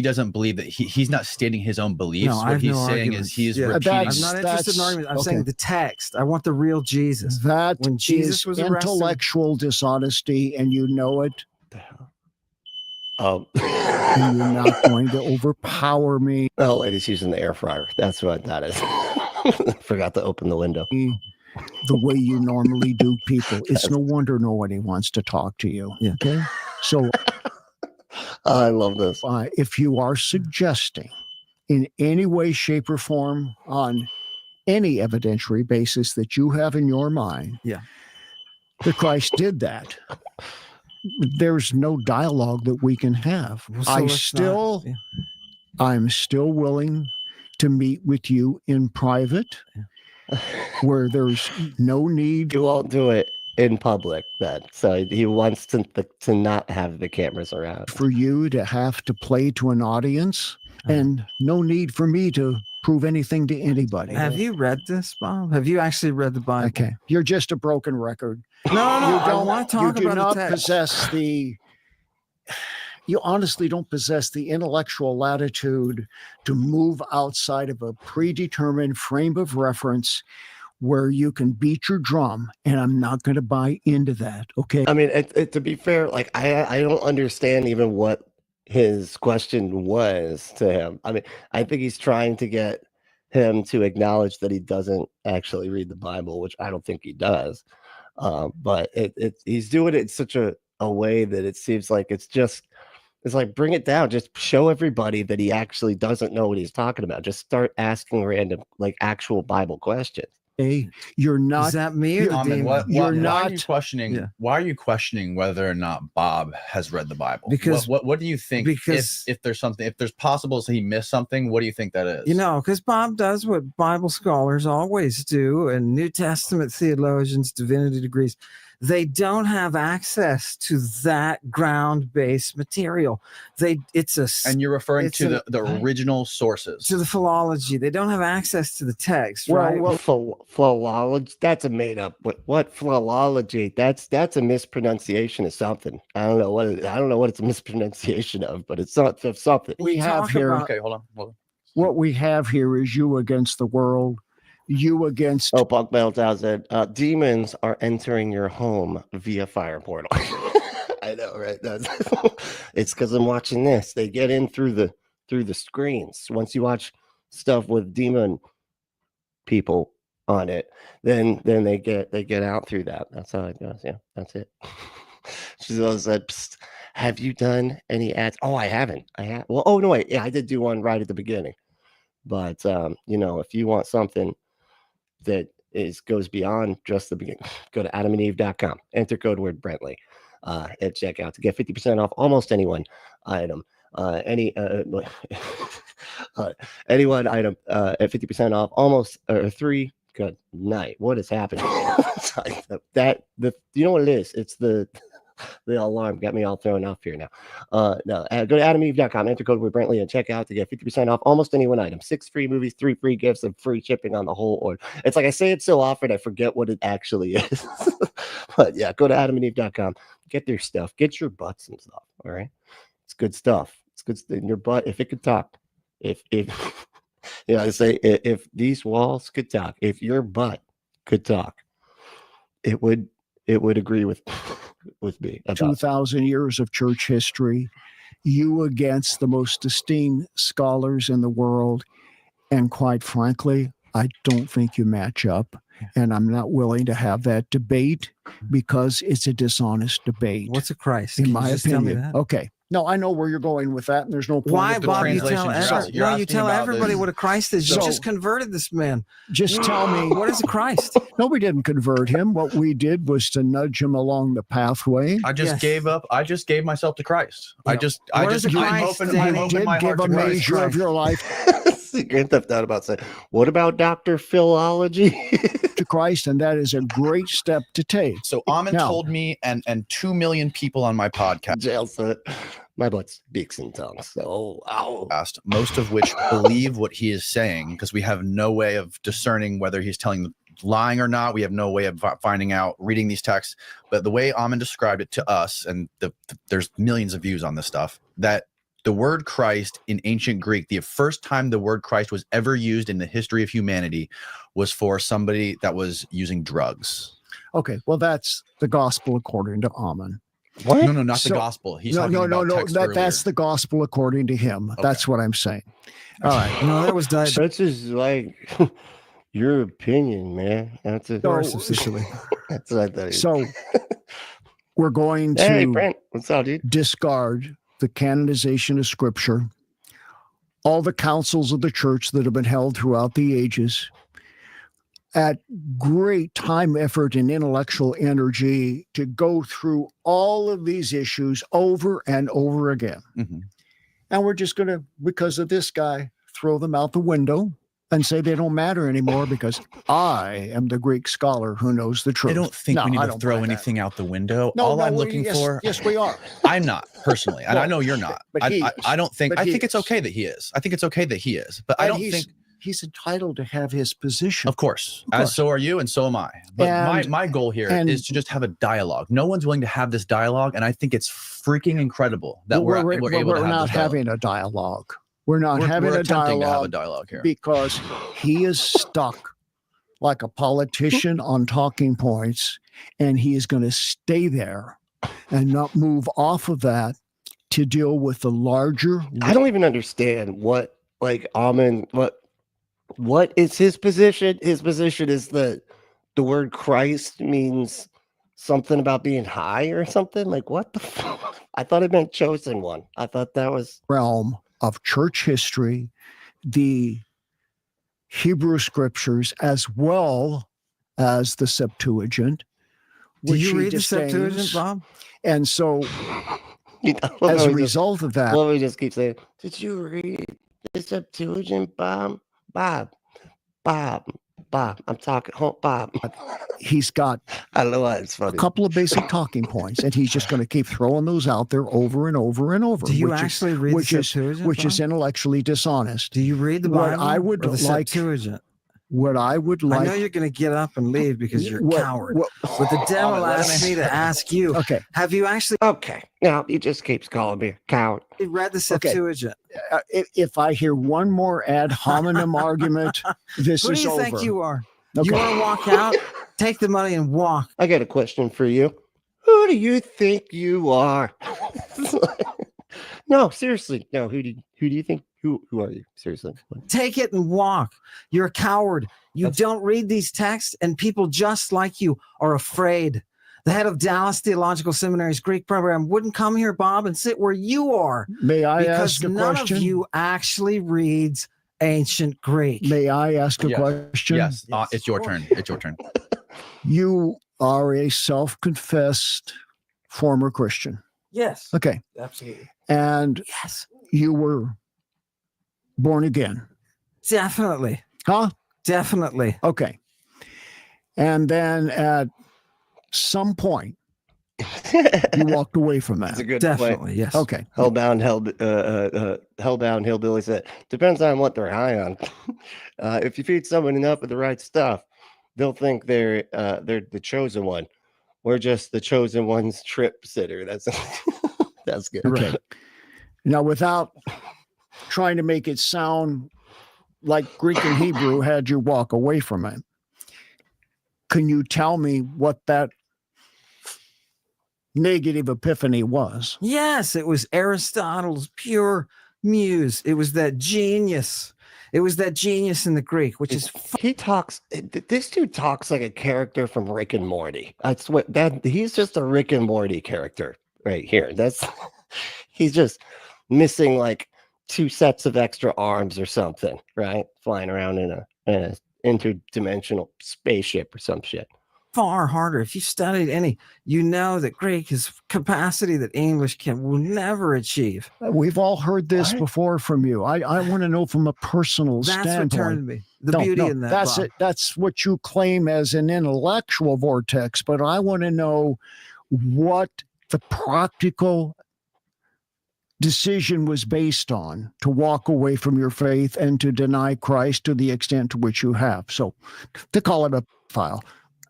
doesn't believe that he's not stating his own beliefs. No, I what have he's no saying arguments. is he's Yeah. repeating. I'm not interested in arguments. I'm saying the text. I want the real Jesus. That When Jesus is was arrested- intellectual dishonesty, and you know it. Oh, And you're not going to overpower me. oh, lady's using the air fryer. That's what that is. Forgot to open the window. The way you normally do people. It's no wonder nobody wants to talk to you. Yeah. Okay. So I love this. if you are suggesting in any way, shape, or form on any evidentiary basis that you have in your mind that Christ did that, there's no dialogue that we can have. Well, so I'm still willing to meet with you in private where there's no need. You won't do it in public then. So he wants to not have the cameras around. For you to have to play to an audience, and no need for me to prove anything to anybody. Have you read this, Bob? Have you actually read the Bible? Okay. You're just a broken record. No, I want to talk you do about not the text. possess the. You honestly don't possess the intellectual latitude to move outside of a predetermined frame of reference where you can beat your drum, and I'm not going to buy into that. Okay. I mean, to be fair, like I don't understand even what his question was to him. I mean, I think he's trying to get him to acknowledge that he doesn't actually read the Bible, which I don't think he does. But he's doing it in such a way that it seems like it's like, bring it down. Just show everybody that he actually doesn't know what he's talking about. Just start asking random, like, actual Bible questions. Hey, you're not. Is that me or the demon? You're why not are you questioning. Yeah. Why are you questioning whether or not Bob has read the Bible? Because what do you think? Because if there's something, if there's possible he missed something, what do you think that is? You know, because Bob does what Bible scholars always do, and New Testament theologians, divinity degrees. They don't have access to that ground-based material. And you're referring to the original sources. To the philology. They don't have access to the text, Well, right? well, philology, that's a made up. What philology? That's a mispronunciation of something. I don't know what it's a mispronunciation of, but it's not of something. we have here. Okay, hold on. What we have here is you against the world. You against. Oh, Punk Metal said, demons are entering your home via fire portal. I know, right? It's because I'm watching this. They get in through the screens. Once you watch stuff with demon people on it, then they get out through that. That's how it goes. Yeah, that's it. She said, "Psst, have you done any ads?" Oh, I haven't. I have. Well, oh no, wait. Yeah, I did do one right at the beginning. But if you want something that goes beyond just the beginning, go to adamandeve.com, enter code word Brentley at checkout to get 50% off almost any one item. Any one item at 50% off almost or 3. Good night. What is happening? You know what it is? It's the alarm got me all thrown off here now. No, go to adamandeve.com, enter code word Brentley and check out to get 50% off almost any one item. 6 free movies, 3 free gifts, and free shipping on the whole order. It's like I say it so often, I forget what it actually is. But yeah, go to adamandeve.com, get their stuff, get your butt some stuff. All right, it's good stuff. It's good in your butt. If it could talk, if I say if these walls could talk, if your butt could talk, it would agree with me. 2,000 years of church history, you against the most esteemed scholars in the world. And quite frankly, I don't think you match up. And I'm not willing to have that debate because it's a dishonest debate. What's a Christ? In Can my you just tell me opinion. that? Okay. No, I know where you're going with that, and there's no point. Why, the Bob? You translations. you tell everybody this. what a Christ is. You So- just converted this man. Just tell me. What is a Christ? No, we didn't convert him. What we did was to nudge him along the pathway. I just Yes. gave up. I just gave myself to Christ. Yeah. I just What is a I'm Christ, open Danny? You did my give heart a to Christ. measure of your life Grand Theft Auto about saying, what about Dr. Philology? to Christ, and that is a great step to take. So Amin Now- told me, and 2 million people on my podcast. Jail set. My butt speaks in tongues. So, ow. Most of which believe what he is saying, because we have no way of discerning whether he's lying or not. We have no way of finding out reading these texts. But the way Amen described it to us, and there's millions of views on this stuff, that the word Christ in ancient Greek, the first time the word Christ was ever used in the history of humanity was for somebody that was using drugs. Okay, well, that's the gospel according to Amen. What? No, not the gospel. He's talking about text earlier. That's the gospel according to him. Okay. That's what I'm saying. All right. No, that was That's just like your opinion, man. That's a officially. That's what I thought. So we're going to hey, Brent, what's up, dude? Discard the canonization of Scripture, all the councils of the church that have been held throughout the ages, at great time, effort, and intellectual energy to go through all of these issues over and over again. Mm-hmm. And we're just going to, because of this guy, throw them out the window and say they don't matter anymore because I am the Greek scholar who knows the truth. I don't think we need to throw anything out the window. All I'm looking for. Yes, we are. I'm not personally, and I know you're not. But I don't think. I think it's okay that he is. I think it's okay that he is. But I don't think he's entitled to have his position. Of course. As so are you, and so am I. But my goal here is to just have a dialogue. No one's willing to have this dialogue, and I think it's freaking incredible that we're able to have We're not having a dialogue. We're attempting to have a dialogue here because he is stuck like a politician on talking points, and he is going to stay there and not move off of that to deal with the larger. I don't even understand what, like, Amen, what is his position? His position is that the word Christ means something about being high or something. Like, what the fuck? I thought it meant chosen one. I thought that was realm of church history, the Hebrew scriptures, as well as the Septuagint. Do you read the Septuagint, Bob? And so, as a result of that, let me just keep saying, did you read the Septuagint, Bob? Bob, I'm talking, Bob. He's got I don't know why it's funny. A couple of basic talking points, and he's just going to keep throwing those out there over and over and over. Do you actually read the Septuagint? Which is intellectually dishonest. Do you read the Bible? What I would or the like, Septuagint? What I would like. I know you're going to get up and leave because you're a coward. But the devil asked me to ask you. Okay. Have you actually? Okay. Now he just keeps calling me a coward. You read the Septuagint. Okay. If I hear one more ad hominem argument, this is over. Who do you think you are? Okay. You want to walk out? Take the money and walk. I got a question for you. Who do you think you are? No, seriously. No, who do you think? Who are you? Seriously. Take it and walk. You're a coward. You don't read these texts, and people just like you are afraid. The head of Dallas Theological Seminary's Greek program wouldn't come here, Bob, and sit where you are. May I ask a question? Because none of you actually reads ancient Greek. May I ask a question? Yes. It's your turn. It's your turn. You are a self-confessed former Christian. Yes. Okay. Absolutely. And yes, you were born again. Definitely. Huh? Definitely. Okay. And then at some point, you walked away from that. That's a good Definitely, point. Yes. Okay. Hellbound hillbilly said, depends on what they're high on. If you feed someone enough of the right stuff, they'll think they're the chosen one. We're just the chosen one's trip sitter. That's that's good. Okay. Now, without trying to make it sound like Greek and Hebrew had you walk away from it, can you tell me what that negative epiphany was? Yes, it was Aristotle's pure muse. It was that genius. It was that genius in the Greek, which is this dude talks like a character from Rick and Morty. That's what he's just a Rick and Morty character right here. He's just missing like 2 sets of extra arms or something, right? Flying around in a interdimensional spaceship or some shit. far harder. If you studied any, you know that Greek is capacity that English will never achieve. We've all heard this before from you. I want to know from a personal standpoint. That's what turned me. The beauty in that. That's it. That's what you claim as an intellectual vortex. But I want to know what the practical decision was based on, to walk away from your faith and to deny Christ to the extent to which you have. So to call it a file,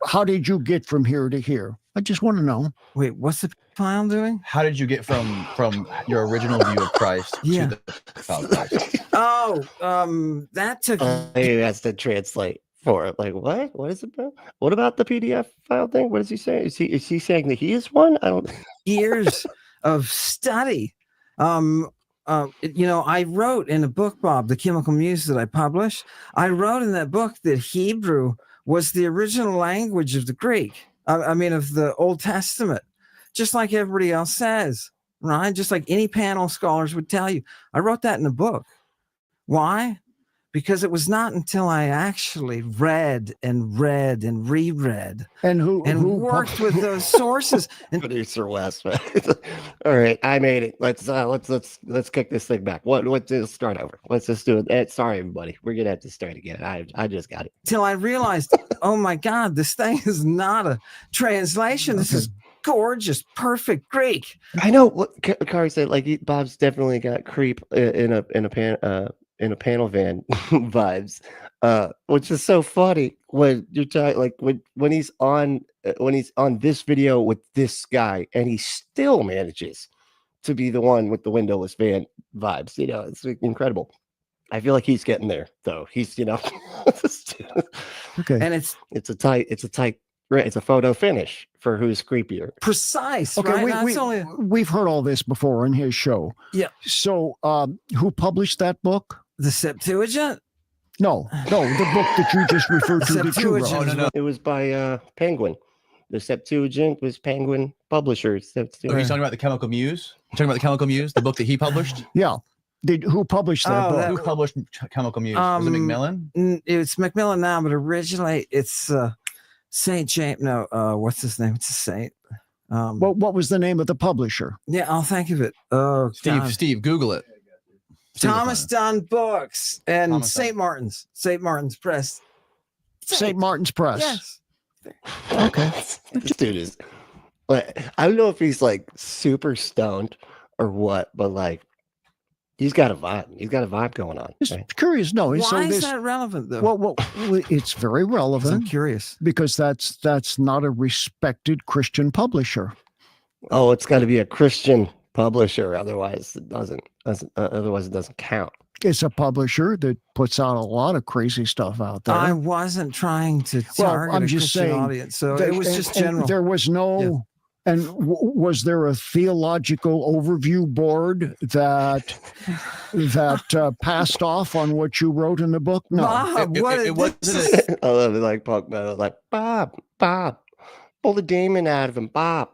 how did you get from here to here? I just want to know. Wait, what's the file doing? How did you get from your original view of Christ Yeah. to the file of Christ? Oh, that took. He has to translate for it. Like, what is it about? What about the PDF file thing? What does he say? Is he saying that he is one? I don't. Years of study. I wrote in a book, Bob, The Chemical Muse, that I published. I wrote in that book that Hebrew was the original language of the Greek. I mean, of the Old Testament, just like everybody else says, right? Just like any panel scholars would tell you. I wrote that in a book. Why? Because it was not until I actually read and reread And worked with those sources. And Producer Wes. All right, I made it. Let's kick this thing back. Let's start over. Let's just do it. Sorry, everybody. We're gonna have to start again. I just got it. till I realized, oh my God, this thing is not a translation. This is gorgeous, perfect Greek. I know what Kari said. Like Bob's definitely got creep in a panel van vibes, which is so funny when you're talking, like when he's on this video with this guy, and he still manages to be the one with the windowless van vibes. You know, it's incredible. I feel like he's getting there, though. He's, okay, And it's it's a photo finish for who's creepier. precise. Okay, right? we've heard all this before in his show. Yeah. So, who published that book? The Septuagint. No, the book that you just referred to. That you wrote. Septuagint. no. It was by Penguin. The Septuagint was Penguin Publishers. Are you talking about the Chemical Muse? You're talking about the Chemical Muse, the book that he published? Yeah. Who published that book? Who published Chemical Muse? Was it Macmillan? It's Macmillan now, but originally it's Saint James. No, what's his name? It's a saint. What was the name of the publisher? Yeah, I'll think of it. Oh, God. Steve, Google it. Thomas Dunn Books and Thomas St. Martin's Press. St. Martin's Press. Yes. Okay. This dude is. Like, I don't know if he's like super stoned or what, but like he's got a vibe. He's got a vibe going on. Just Right? curious. No. Why is that relevant, though? Well, it's very I'm relevant curious. because that's not a respected Christian publisher. Oh, it's got to be a Christian publisher, otherwise it doesn't. Otherwise, it doesn't count. It's a publisher that puts out a lot of crazy stuff out there. I wasn't trying to target I'm a just Christian saying audience, so There- it was and- just and general. there was no. Yeah. And was there a theological overview board that passed off on what you wrote in the book? No. Bob, It wasn't I love it, like Punk Metal, like Bob, pull the demon out of him, Bob.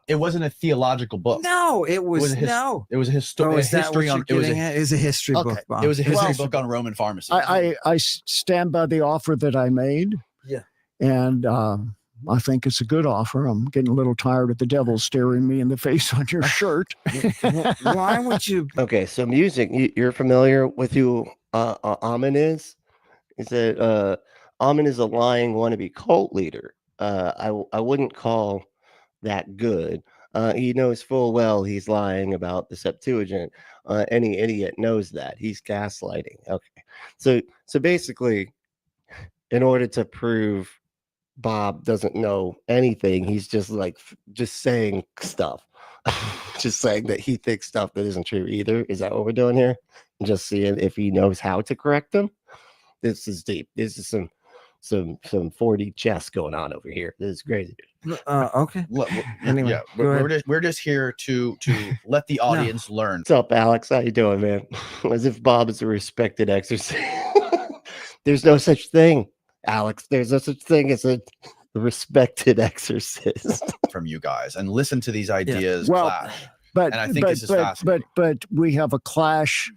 It wasn't a theological book. No, it was It was no. It was a Oh, history. is that what you're getting at? Is a history Okay. book, Bob. It was a history Well, book on Roman pharmacy. I stand by the offer that I made. Yeah. And I think it's a good offer. I'm getting a little tired of the devil staring me in the face on your shirt. Why would you? Okay, so music. You're familiar with who Amen is? Is that Amen is a lying wannabe cult leader? I wouldn't call that good. He knows full well he's lying about the Septuagint. Any idiot knows that. He's gaslighting. Okay, so basically, in order to prove Bob doesn't know anything, he's just saying stuff. Just saying that he thinks stuff that isn't true either. Is that what we're doing here? Just seeing if he knows how to correct them. This is deep. This is some 4D chess going on over here. This is crazy. Okay. Anyway, Yeah, go ahead. we're just here to let the audience learn. What's up, Alex? How you doing, man? As if Bob is a respected exorcist. There's no such thing, Alex. There's no such thing as a respected exorcist. From you guys and listen to these ideas Well, clash. But And I think this is fascinating. But we have a clash,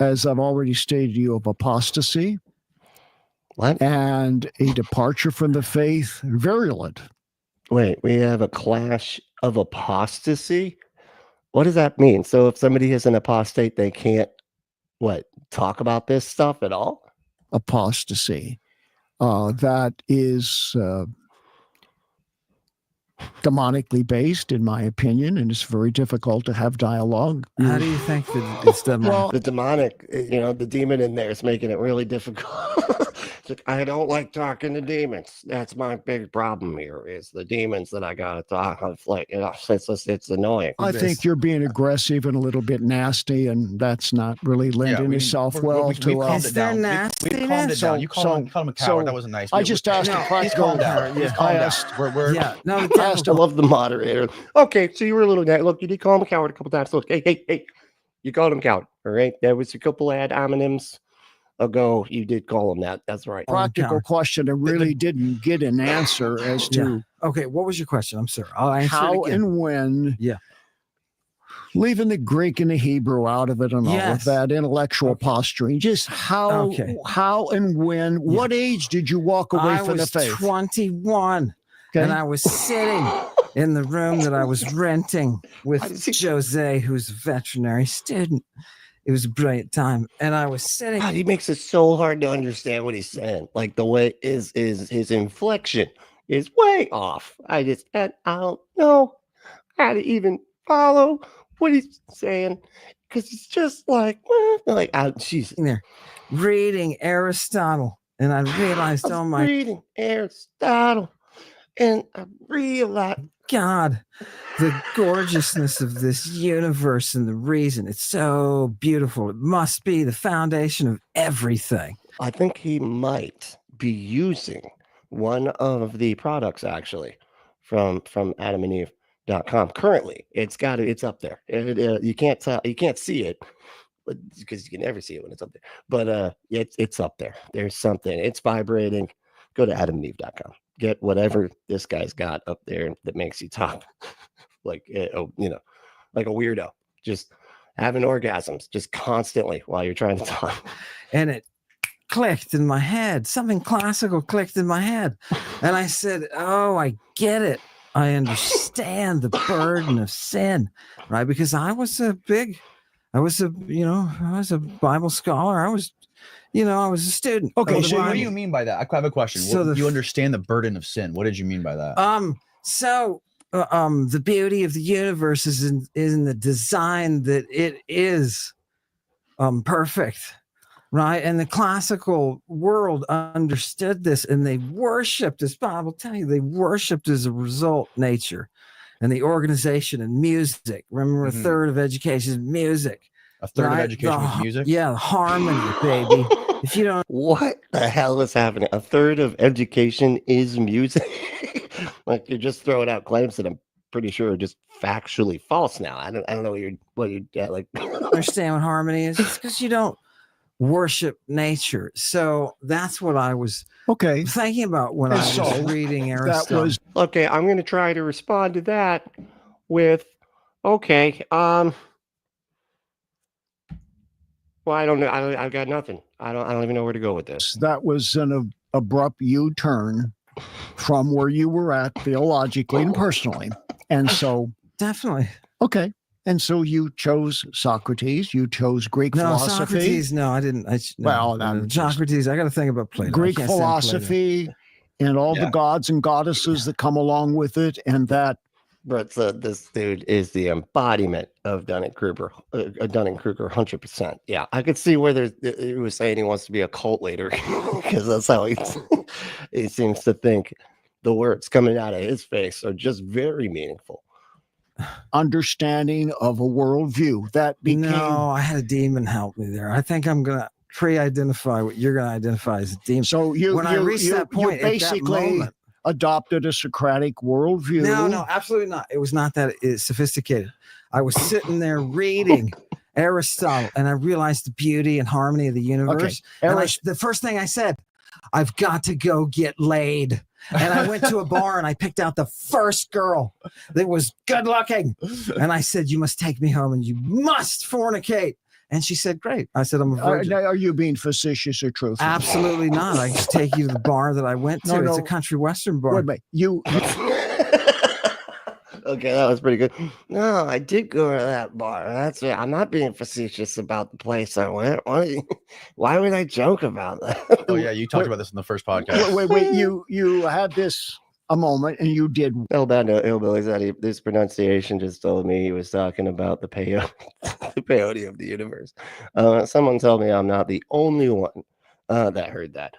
as I've already stated to you, of apostasy What? and a departure from the faith, virulent. Wait, we have a clash of apostasy? What does that mean? So if somebody is an apostate, they can't talk about this stuff at all? Apostasy. That is demonically based, in my opinion, and it's very difficult to have dialogue. How do you think that it's demonic? Well, The demonic, the demon in there is making it really difficult. It's like, I don't like talking to demons. That's my big problem here is the demons that I got to talk. Like, it's annoying. I think you're being aggressive and a little bit nasty, and that's not really lending itself well to us. Is there nastiness? We calmed it down. You called him a coward. so that wasn't nice. I just asked a He's practical. calmed down. He's I calmed down. asked. Yeah, no, I love the moderator. Okay, so you were a little look. You did call him a coward a couple times. Look, hey, you called him a coward. All right, there was a couple ad hominems ago. You did call him that. That's right. Practical question. I really didn't get an answer as to okay. What was your question? I'm sorry. I'll answer how it again. and when. Yeah. Leaving the Greek and the Hebrew out of it and all of Yes. that intellectual posturing, just how and when, what age did you walk away I from the was faith? 21, Okay. and I was sitting in the room that I was renting with Jose, who's a veterinary student. It was a brilliant time, and I was sitting. God, he makes it so hard to understand what he's saying. Like the way is his inflection is way off. I don't know how to even follow what he's saying because it's just like she's there reading Aristotle, and I realized, oh my reading Aristotle, and I realized God, the gorgeousness of this universe and the reason it's so beautiful. It must be the foundation of everything. I think he might be using one of the products actually from AdamandEve.com. Currently, it's up there. You can't tell, you can't see it, but because you can never see it when it's up there. But it's up there. There's something. It's vibrating. Go to AdamandEve.com. Get whatever this guy's got up there that makes you talk like like a weirdo, just having orgasms just constantly while you're trying to talk. And it clicked in my head. Something classical clicked in my head. And I said, oh, I get it. I understand the burden of sin, right? Because I was a Bible scholar. I was a student. Okay, so what do you mean by that? I have a question. So you understand the burden of sin. What did you mean by that? The beauty of the universe is in the design that it is perfect, right? And the classical world understood this, and they worshipped, as Bob will tell you, they worshipped as a result nature and the organization and music. Remember, a third of education is music. A third of education is music? Yeah, the harmony, baby. If you don't, what the hell is happening? A third of education is music. Like you're just throwing out claims that I'm pretty sure are just factually false now. I don't know what you're like. understand what harmony is. It's because you don't worship nature. So that's what I was thinking about when I was reading Aristotle. Okay. I'm going to try to respond to that with, okay. Well, I don't know. I've got nothing. I don't even know where to go with this. That was an abrupt U-turn from where you were at theologically and personally. And so definitely. Okay. And so you chose Socrates, you chose Greek philosophy. Socrates, no, I didn't. Socrates, I got to think about Plato. Greek philosophy and all the gods and goddesses that come along with it, and that. But this dude is the embodiment of Dunning-Kruger, 100%. Yeah, I could see where he was saying he wants to be a cult leader because that's how he seems to think. The words coming out of his face are just very meaningful. Understanding of a worldview that became. No, I had a demon help me there. I think I'm gonna pre-identify what you're gonna identify as a demon. So when I reached that point, you basically adopted a Socratic worldview. No, absolutely not. It was not that sophisticated. I was sitting there reading Aristotle, and I realized the beauty and harmony of the universe. Okay. The first thing I said, I've got to go get laid. And I went to a bar and I picked out the first girl that was good looking. And I said, you must take me home and you must fornicate. And she said, great. I said, I'm a virgin. Are you being facetious or truthful? Absolutely not. I just take you to the bar that I went to. It's a country western bar. Wait a minute. Okay, that was pretty good. No, I did go to that bar. That's it. I'm not being facetious about the place I went. Why would I joke about that? Oh yeah, you talked about this in the first podcast. Wait. You had this a moment, and you did. Alabama Hillbilly said this pronunciation just told me he was talking about the peyote, the peyote of the universe. Someone told me I'm not the only one that heard that.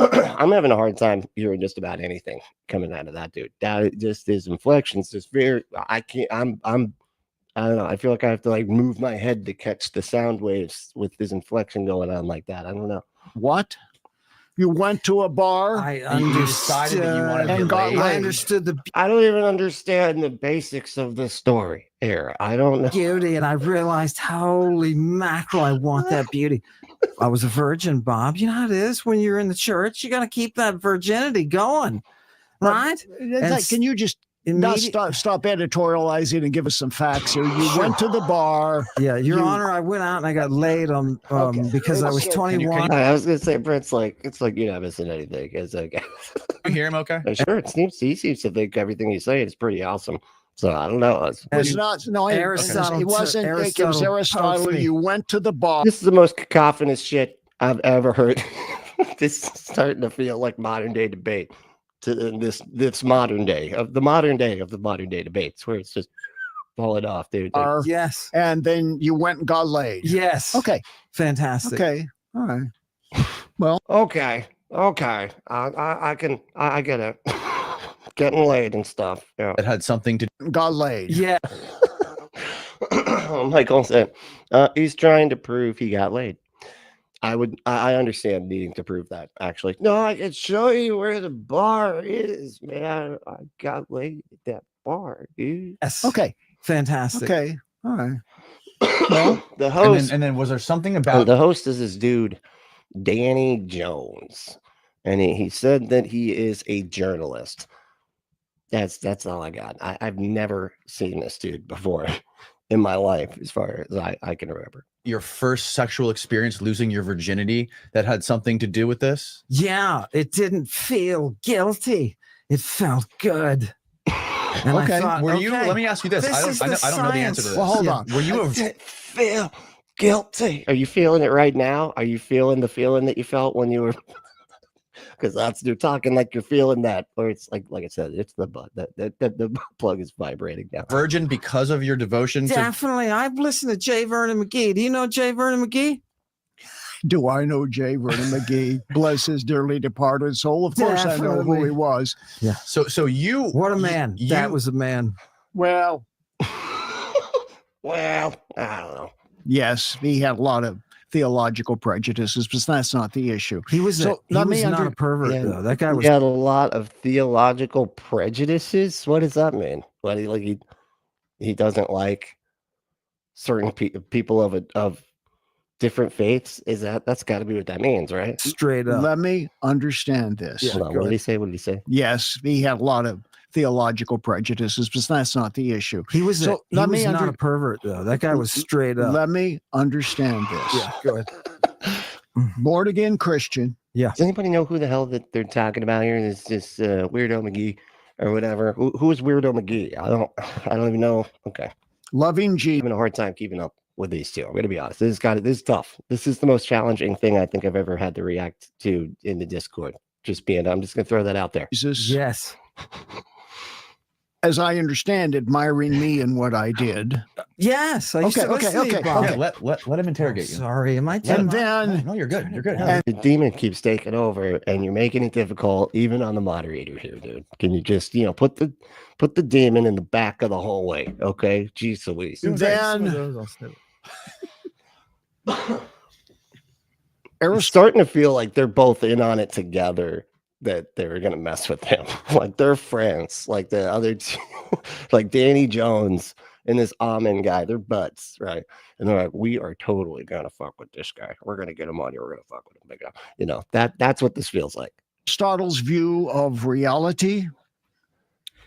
I'm having a hard time hearing just about anything coming out of that dude. That just his inflections, just very. I can't. I don't know. I feel like I have to like move my head to catch the sound waves with this inflection going on like that. I don't know. What? You went to a bar. I You decided that you wanted to and get got laid. I laid. understood the I don't even understand the basics of the story here. I don't know. beauty, and I realized, holy mackerel, I want that beauty. I was a virgin, Bob. You know how it is when you're in the church. You got to keep that virginity going, right? Can you just not stop editorializing and give us some facts here? You went to the bar. Yeah, Your Honor, I went out and I got laid on because I was 21. I was gonna say, Brent's like, it's like you're not missing anything. It's okay. You hear him okay? Sure, he seems to think everything he's saying is pretty awesome. So I don't know. It's not. No, Aristotle, it wasn't. It was Aristotle. You went to the bar. This is the most cacophonous shit I've ever heard. This is starting to feel like modern day debate. To this modern day of the modern day debates, where it's just falling off, dude. Like, Yes. And then you went and got laid. Yes. Okay. Fantastic. Okay. All right. Well. okay. I get it. Getting laid and stuff. Yeah. It had something to Got laid. Yeah. Michael said he's trying to prove he got laid. I understand needing to prove that, actually. No, I can show you where the bar is, man. I got laid at that bar, dude. Yes. Okay. Fantastic. Okay. All right. Well, the host and then was there something about the host is this dude, Danny Jones. And he said that he is a journalist. That's all I got. I've never seen this dude before in my life, as far as I can remember. your first sexual experience losing your virginity that had something to do with this? Yeah, it didn't feel guilty. It felt good. And Okay. I thought, Were you? okay, Let me ask you this. this is I the don't know the answer to science. this. Well, hold Yeah. on. Were you? I didn't feel guilty. Are you feeling it right now? Are you feeling the feeling that you felt when you were? Because you're talking like you're feeling that, or it's like I said, it's the butt that the plug is vibrating now. Virgin because of your devotion to Definitely. I've listened to J. Vernon McGee. Do you know J. Vernon McGee? Do I know J. Vernon McGee? Bless his dearly departed soul. Of course I know who Definitely. he was. so you What a man. You, That was a man. Well, Well, I don't know. yes, he had a lot of theological prejudices, but that's not the issue. He was, So, he let was me not under- a pervert, Yeah. though. That guy He was. had a lot of theological prejudices. What does that mean? What he doesn't like certain people of different faiths? That's got to be what that means, right? Straight up. Let me understand this. Yeah. Hold on, go what did he say? What did he say? Yes, he had a lot of theological prejudices, but that's not the issue. He was, So, he let was me not under- a pervert, though. That guy was straight up. Let me understand this. Yeah, go ahead. Born again Christian. Does anybody know who the hell that they're talking about here? Is this Weirdo McGee or whatever? Who is Weirdo McGee? I don't even know. Okay, Loving Jesus. having a hard time keeping up with these two. I'm gonna be honest. This is tough. This is the most challenging thing I think I've ever had to react to in the Discord. I'm just gonna throw that out there. Yes. As I understand, admiring me and what I did. Yes. I used Okay, to listen to you, okay, Bob. okay. Yeah, let him interrogate you. Sorry, am I And telling then No, you're good. You're good. And- The demon keeps taking over, and you're making it difficult, even on the moderator here, dude. Can you just put the demon in the back of the hallway? Okay, jeez Louise. then It's starting to feel like they're both in on it together, that they were gonna mess with him. Like they're friends, like the other two, like Danny Jones and this Amen guy, they're butts, right? And they're like, we are totally gonna fuck with this guy. We're gonna get him on here. We're gonna fuck with him. Big guy. That's what this feels like. Aristotle's view of reality,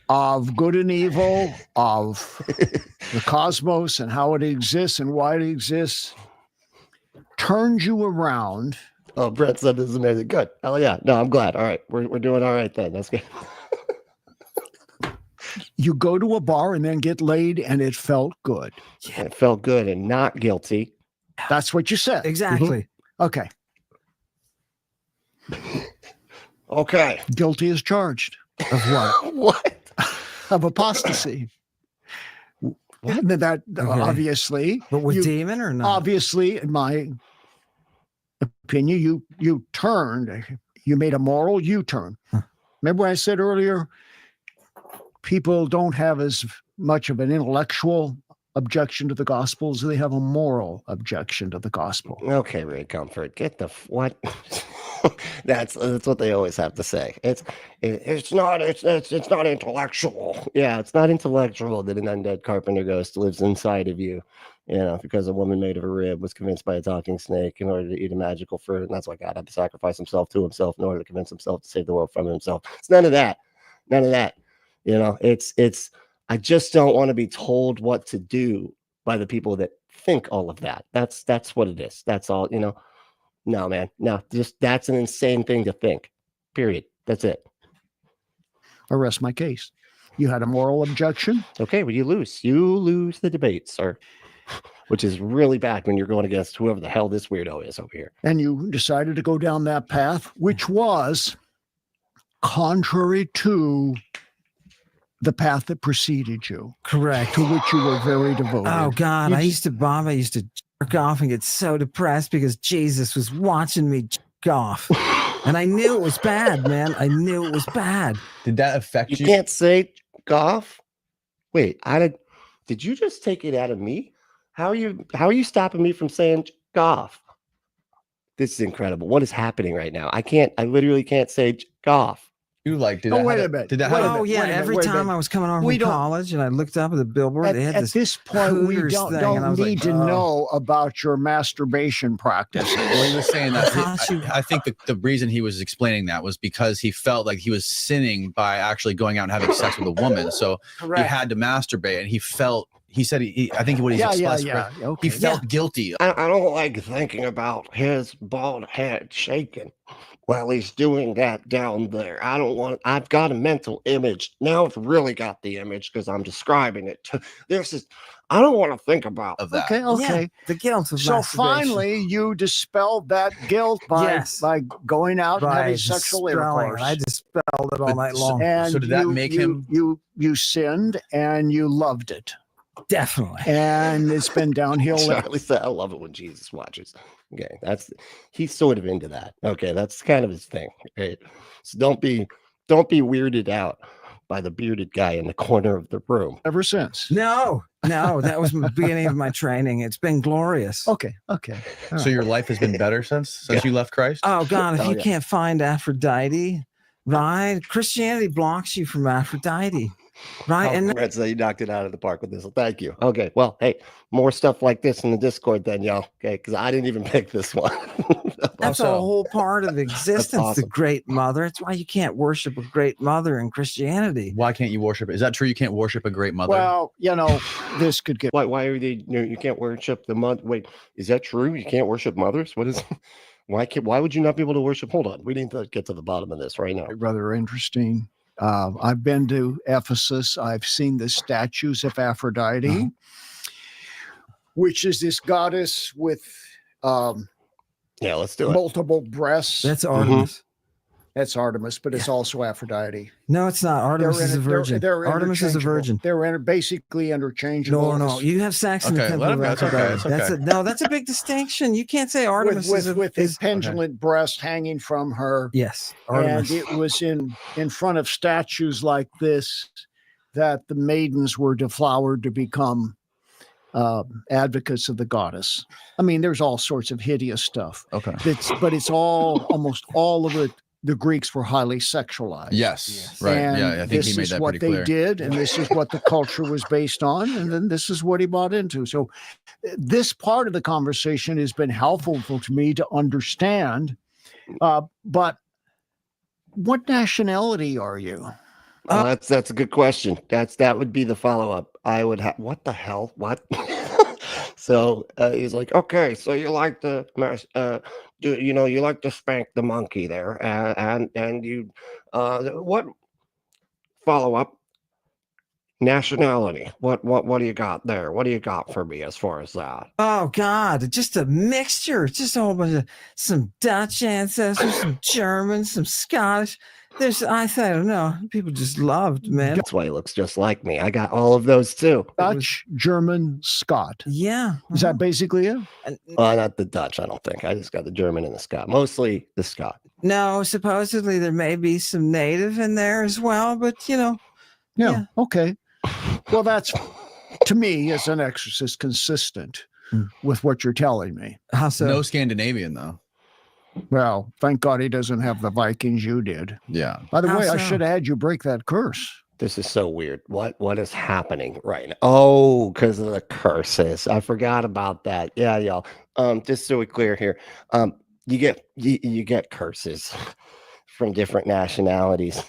of good and evil, of the cosmos and how it exists and why it exists, turns you around. Oh, Brett said this is amazing. Good. Hell yeah. No, I'm glad. All right. We're doing all right then. That's good. You go to a bar and then get laid, and it felt good. And it felt good and not guilty. That's what you said. Exactly. Okay. Okay. Guilty as charged. Of what? What? of apostasy. That obviously, But with you- demon or not? obviously, in my opinion, you turned. You made a moral U-turn. Huh. Remember what I said earlier? People don't have as much of an intellectual objection to the gospel as they have a moral objection to the gospel. Okay, Ray Comfort, get the what? That's what they always have to say. It's not intellectual. Yeah, it's not intellectual that an undead carpenter ghost lives inside of you. You know, because a woman made of a rib was convinced by a talking snake in order to eat a magical fruit, and that's why God had to sacrifice himself to himself in order to convince himself to save the world from himself. It's none of that. None of that. You know, it's I just don't want to be told what to do by the people that think all of that. That's what it is. That's all, you know. No, man. No, just that's an insane thing to think. Period. That's it. I rest my case. You had a moral objection. Okay, well, you lose. You lose the debate, sir. Which is really bad when you're going against whoever the hell this weirdo is over here. And you decided to go down that path, which was contrary to the path that preceded you, Correct. to which you were very devoted. Oh God, You I just- used to bomb. I used to jerk off and get so depressed because Jesus was watching me jerk off, and I knew it was bad, man. I knew it was bad. Did that affect You you? can't say golf. Wait, did you just take it out of me? How are you stopping me from saying golf? This is incredible. What is happening right now? I literally can't say golf. You like? Did Oh, that wait have a minute. Did that Wait a have? Oh minute, yeah, wait a minute, every wait a time minute. I was coming home We from don't- college and I looked up at the billboard, they had At this this point, we Hooters don't thing, and I was need like, to oh. know about your masturbation practices. Well, he was saying that. thought you- I think the reason he was explaining that was because he felt like he was sinning by actually going out and having sex with a woman. So he had to masturbate, and he felt. He said I think what he's Yeah, expressed. okay. He felt guilty. I don't like thinking about his bald head shaking while he's doing that down there. I've got a mental image. Now I've really got the image because I'm describing it. I don't want to think about Of that. Okay. Yeah, the guilt of So masturbation. finally, you dispelled that guilt by going out and having sexual dispelling it. intercourse. I dispelled it all night long. And So did that make him? You sinned and you loved it, Definitely. and it's been downhill. Charlie said, I love it when Jesus watches. Okay, he's sort of into that. Okay, that's kind of his thing. Right? So don't be weirded out by the bearded guy in the corner of the room. Ever since. No, that was the beginning of my training. It's been glorious. Okay. All So right. your life has been better since you left Christ. Oh God, if Oh, you yeah. can't find Aphrodite, right? Christianity blocks you from Aphrodite, right? And Red said you knocked it out of the park with this. Thank you. Okay, well, hey, more stuff like this in the Discord then, y'all. Okay, because I didn't even pick this one. that's a Also- whole part of existence, awesome. the great mother. It's why you can't worship a great mother in Christianity. Why can't you worship? Is that true? You can't worship a great mother. Well, this could get. Why are they? You can't worship the mother. Wait, is that true? You can't worship mothers? What is? Why would you not be able to worship? Hold on, we need to get to the bottom of this right now. Rather interesting. I've been to Ephesus. I've seen the statues of Aphrodite, which is this goddess with Yeah, let's do it. multiple breasts. That's Artemis. That's Artemis, but it's also Aphrodite. No, it's not. Artemis is a virgin. They're Artemis is a interchangeable. virgin. They're basically interchangeable. No. You have sex in the Okay, temple let of him go. It's okay, Aphrodite. it's That's a big distinction. You can't say Artemis with is a pendulent breast hanging from her. yes, Artemis. And it was in front of statues like this that the maidens were deflowered to become advocates of the goddess. I mean, there's all sorts of hideous stuff. Okay. But it's almost all of it. The Greeks were highly sexualized. Yes. Right. And Yeah. I think this he made is that what pretty they clear. did, and this is what the culture was based on, and then this is what he bought into. So, this part of the conversation has been helpful to me to understand. But what nationality are you? Well, that's a good question. That would be the follow up. I would have. What the hell? What? So he's like, okay, so you like to, you like to spank the monkey there, and you, what follow up? nationality. What do you got there? What do you got for me as far as that? Oh God, just a mixture. Just a whole bunch of some Dutch ancestors, some German, some Scottish. I don't know. People just loved, man. That's why he looks just like me. I got all of those too. Dutch, German, Scot. Yeah. Is that basically it? Not the Dutch, I don't think. I just got the German and the Scot. Mostly the Scot. No, supposedly there may be some native in there as well, but you know. Yeah. Okay. Well, that's, to me, as an exorcist, consistent with what you're telling me. How so? No Scandinavian though. Well, thank God he doesn't have the Vikings you did. Yeah. By the How way, I so? should have had you break that curse. This is so weird. What is happening right now? Oh, because of the curses. I forgot about that. Yeah, y'all. Just so we clear here. You get curses from different nationalities.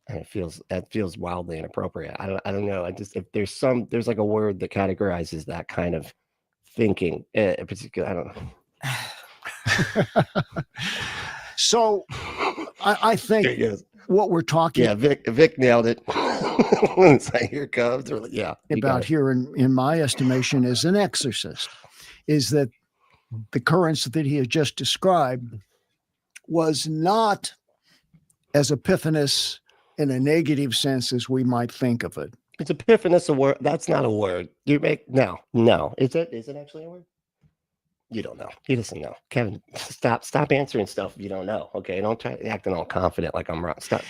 And that feels wildly inappropriate. I don't know. If there's like a word that categorizes that kind of thinking, in particular, I don't know. So I think what we're talking Vic nailed it. It's like, here it comes. about here in my estimation as an exorcist is that the currents that he had just described was not as epiphanous in a negative sense as we might think of it. It's epiphanous a word. That's not a word. No. Is it actually a word? You don't know. He doesn't know. Kevin, stop answering stuff you don't know. Okay, don't try acting all confident like I'm wrong. Stop.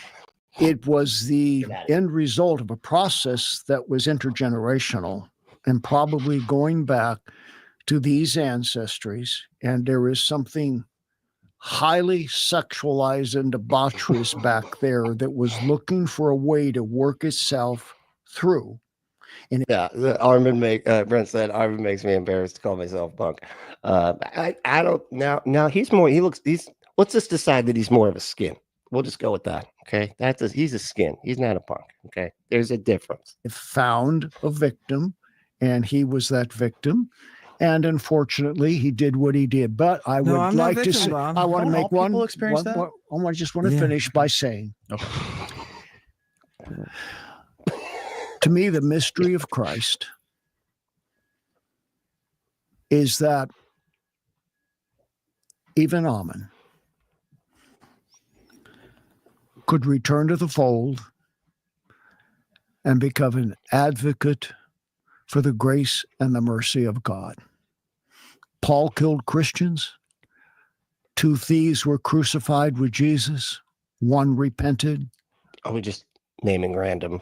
It was the end result of a process that was intergenerational and probably going back to these ancestries. And there is something highly sexualized and debaucherous back there that was looking for a way to work itself through. And Brent said Armin makes me embarrassed to call myself punk. I don't now let's just decide that he's more of a skin. We'll just go with that. Okay. He's a skin. He's not a punk. Okay. There's a difference. It found a victim and he was that victim. And unfortunately, he did what he did. But I would like to say, I want to make one. I just want to finish by saying, to me, the mystery of Christ is that even Amen could return to the fold and become an advocate for the grace and the mercy of God. Paul killed Christians. 2 thieves were crucified with Jesus. 1 repented. Are we just naming random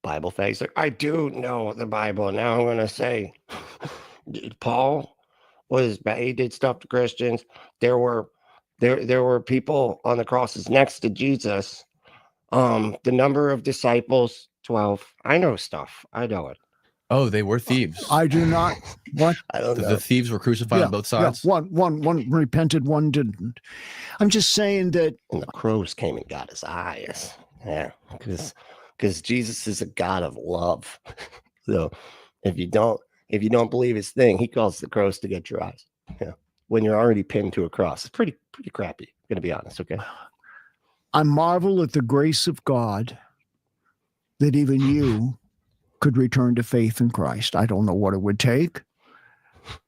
Bible facts? I do know the Bible. Now I'm going to say Paul he did stuff to Christians. There were people on the crosses next to Jesus. The number of disciples, 12. I know stuff. I know it. Oh, they were thieves. I do not. What? I don't know. The thieves were crucified on both sides. Yeah. One repented, 1 didn't. I'm just saying that. And the crows came and got his eyes. Yeah, because Jesus is a God of love. So if you don't believe his thing, he calls the crows to get your eyes. Yeah, when you're already pinned to a cross, it's pretty crappy. I'm gonna be honest. Okay. I marvel at the grace of God that even you could return to faith in Christ. I don't know what it would take.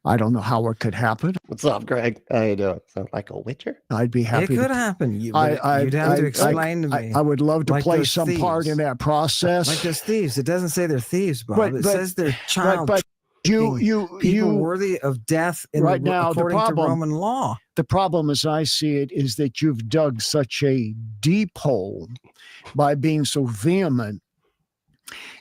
I don't know how it could happen. What's up, Greg? How you doing? Sound like a witcher? I'd be happy. It could happen. You'd have to explain to me. I would love to like play those some thieves. part in that process. Like those thieves. It doesn't say they're thieves, Bob. But- it but- says they're child. But people you worthy of death right now, the according to problem- Roman law. the problem as I see it is that you've dug such a deep hole by being so vehement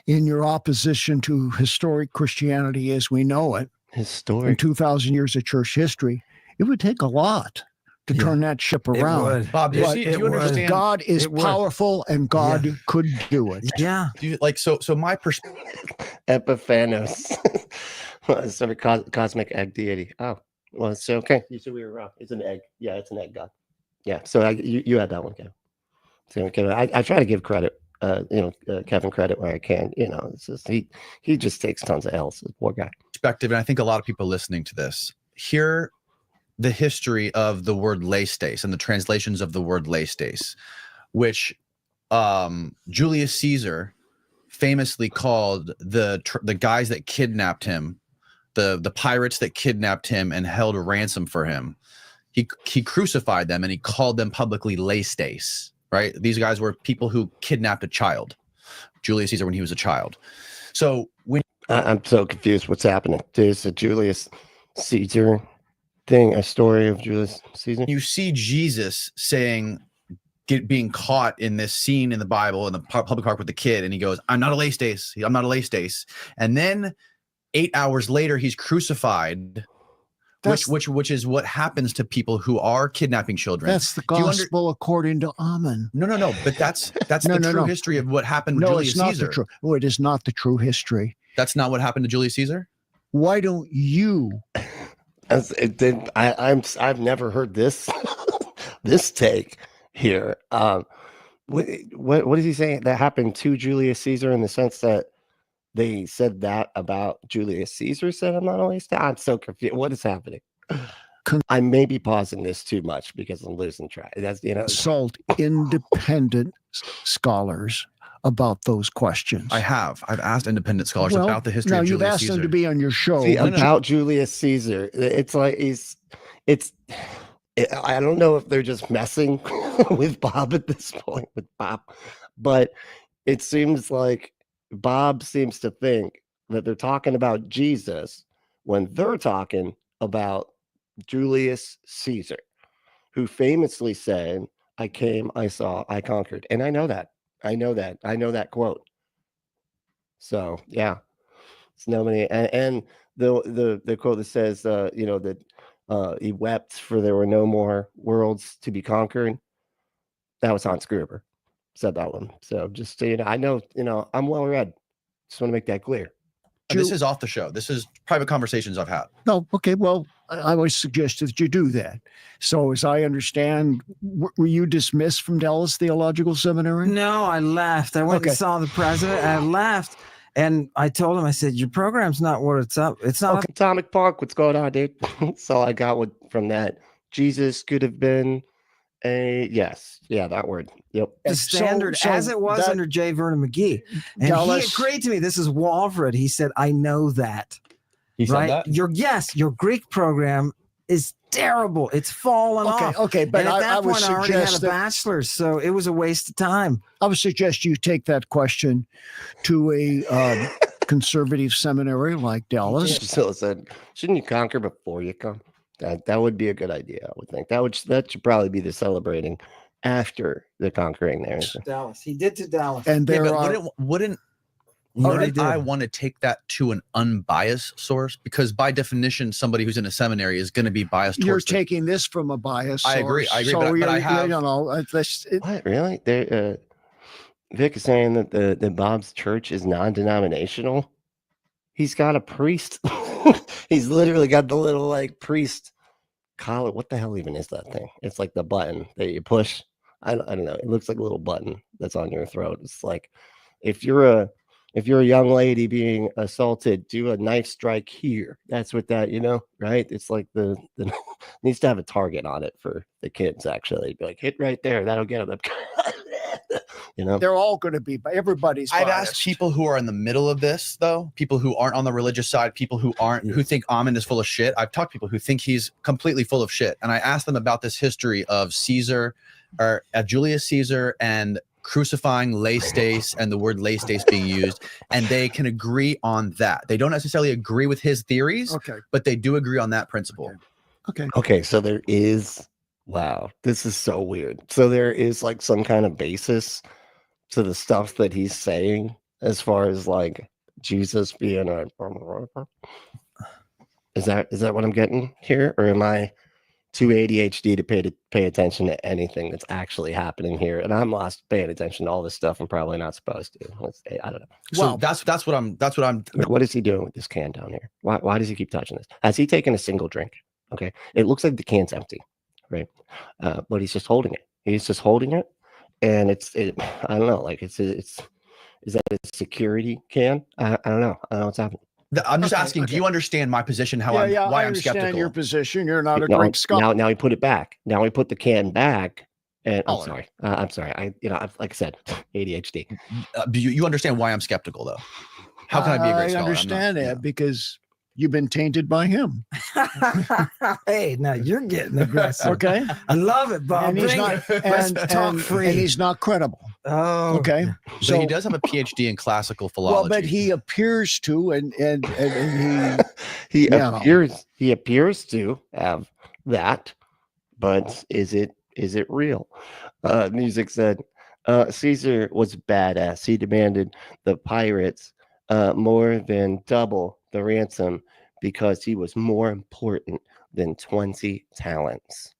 in your opposition to historic Christianity as we know it. In Historic. 2,000 years of church history, it would take a lot to turn that ship It around. would. Bob, do But you understand? God is It would. powerful and God could do it. Yeah. So my perspective. Epiphanos. Sorry, cosmic egg deity. Oh, well, it's okay. You said we were wrong. It's an egg. Yeah, it's an egg god. Yeah. So you had that one, Kevin. So I try to give credit. Kevin credit where I can. It's just he just takes tons of L's. Poor guy. Perspective, and I think a lot of people listening to this hear the history of the word laestes and the translations of the word laestes, which Julius Caesar famously called the guys that kidnapped him, the pirates that kidnapped him and held a ransom for him. He crucified them and he called them publicly leistes, right? These guys were people who kidnapped a child, Julius Caesar, when he was a child. So when I'm so confused. What's happening? There's a Julius Caesar thing, a story of Julius Caesar. you see Jesus saying, being caught in this scene in the Bible in the public park with the kid, and he goes, "I'm not a leistes. I'm not a leistes." And then 8 hours later, he's crucified. Which is what happens to people who are kidnapping children. That's the gospel according to Amen. No. But that's the true history of what happened with Julius Caesar. Oh, it is not the true history. That's not what happened to Julius Caesar. Why don't you? I've never heard this this take here. What is he saying that happened to Julius Caesar in the sense that they said that about Julius Caesar said, "I'm not a leistes"? I'm so confused. What is happening? I may be pausing this too much because I'm losing track. That's, Consult independent scholars about those questions. I've asked independent scholars about the history of Julius Caesar. Now you've asked them to be on your show. See, about Julius Caesar. It's like I don't know if they're just messing with Bob at this point but it seems like Bob seems to think that they're talking about Jesus when they're talking about Julius Caesar, who famously said, "I came, I saw, I conquered." And I know that quote. So yeah, it's nobody. And the quote that says, that he wept for there were no more worlds to be conquered. That was Hans Gruber said that one. So just so I know, I'm well read. Just want to make that clear. This is off the show. This is private conversations I've had. No, okay. Well, I always suggest that you do that. So, as I understand, were you dismissed from Dallas Theological Seminary? No, I left. I went and saw the president. And I left, and I told him, I said, "Your program's not what it's up. It's not." Okay. Atomic Punk, what's going on, dude? That's all I got from that. Jesus could have been that word. Yep. The standard as it was under J. Vernon McGee. And he agreed to me. This is Walfred. He said, "I know that." He said that? Your Greek program is terrible. It's fallen off. Okay, but and at that I would point, I already had a suggest bachelor's, so it was a waste of time. I would suggest you take that question to a conservative seminary like Dallas. So said, "Shouldn't you conquer before you come?" That would be a good idea, I would think. That should probably be the celebrating after the conquering there. Dallas. He did to Dallas. And wouldn't I want to take that to an unbiased source? Because by definition, somebody who's in a seminary is going to be biased. You're taking this from a bias source. I agree. So but I have. What, really? Vic is saying that Bob's church is non-denominational. He's got a priest. He's literally got the little priest collar. What the hell even is that thing? It's like the button that you push. I don't know. It looks like a little button that's on your throat. It's like if you're a young lady being assaulted, do a knife strike here. That's what that, right? It's like the needs to have a target on it for the kids. Actually, be like, hit right there. That'll get them. They're all going to be, but everybody's biased. I've asked people who are in the middle of this, though, people who aren't on the religious side, people who who think Amen is full of shit. I've talked to people who think he's completely full of shit. And I asked them about this history of Julius Caesar and crucifying leistes and the word leistes being used. And they can agree on that. They don't necessarily agree with his theories, but they do agree on that principle. Okay. So there is, wow, this is so weird. So there is some kind of basis to the stuff that he's saying as far as Jesus being is that what I'm getting here, or am I too ADHD to pay attention to anything that's actually happening here? And I'm lost paying attention to all this stuff I'm probably not supposed to. I don't know. So that's what I'm What is he doing with this can down here? Why does he keep touching this? Has he taken a single drink? Okay, it looks like the can's empty, right? But he's just holding it. And I don't know, is that a security can? I don't know. I don't know what's happening. I'm just asking, do you understand my position? Why I'm skeptical? Your position. You're not a Greek scholar. Now he put it back. Now he put the can back, And I'm sorry. Like I said, ADHD. You understand why I'm skeptical, though? How can I be a great scholar? I understand that because you've been tainted by him. Hey, now you're getting aggressive. Okay. I love it, Bob. And he's not, and he's not credible. Oh, Okay. So he does have a PhD in classical philology. Well, but he appears to, and he appears to have that, but is it real? Music said Caesar was badass. He demanded the pirates more than double the ransom because he was more important than 20 talents.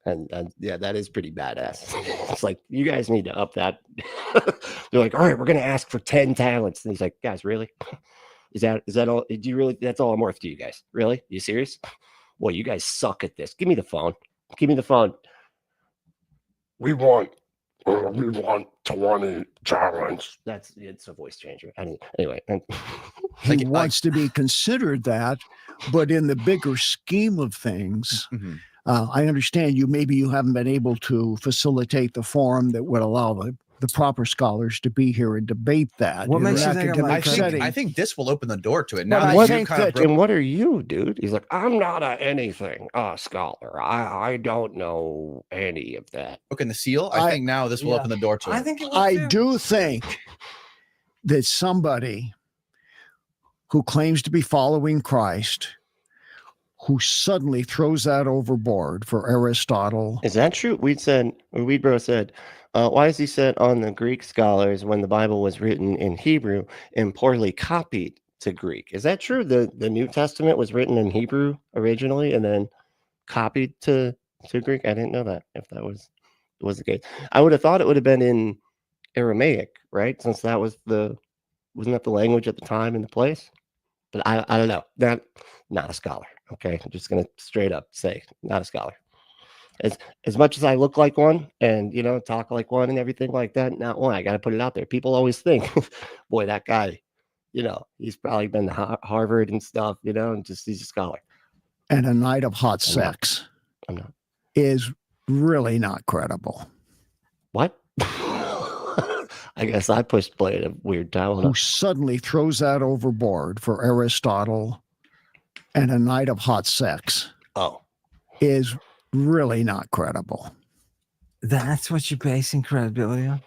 And yeah, that is pretty badass. It's like, you guys need to up that. They're like, all right, we're going to ask for 10 talents. And he's like, guys, really? Is that all? Do you really? That's all I'm worth to you guys. Really? You serious? Well, you guys suck at this. Give me the phone. Give me the phone. We want 20 talents. It's a voice changer. Anyway. he wants to be considered that, but in the bigger scheme of things, I understand maybe you haven't been able to facilitate the forum that would allow the proper scholars to be here and debate that. What makes you think I think this will open the door to it. Now Now and what are you, dude? He's like, I'm not anything scholar. I don't know any of that. Okay, the seal. I think now this will open the door to it. I think I do think that somebody who claims to be following Christ, who suddenly throws that overboard for Aristotle. Is that true? Weedbro said, why is he set on the Greek scholars when the Bible was written in Hebrew and poorly copied to Greek? Is that true? The New Testament was written in Hebrew originally and then copied to Greek? I didn't know that, if that was the case. I would have thought it would have been in Aramaic, right? Since that was wasn't that the language at the time and the place? But I don't know. Not a scholar. Okay, I'm just gonna straight up say, not a scholar. As much as I look like one and talk like one and everything like that, not one. I got to put it out there. People always think, boy, that guy, he's probably been to Harvard and stuff, and just he's a scholar. And a night of hot sex I'm not. Is really not credible. What? I guess I pushed play at a weird time. Who suddenly throws that overboard for Aristotle and a night of hot sex is really not credible. That's what you're basing credibility on?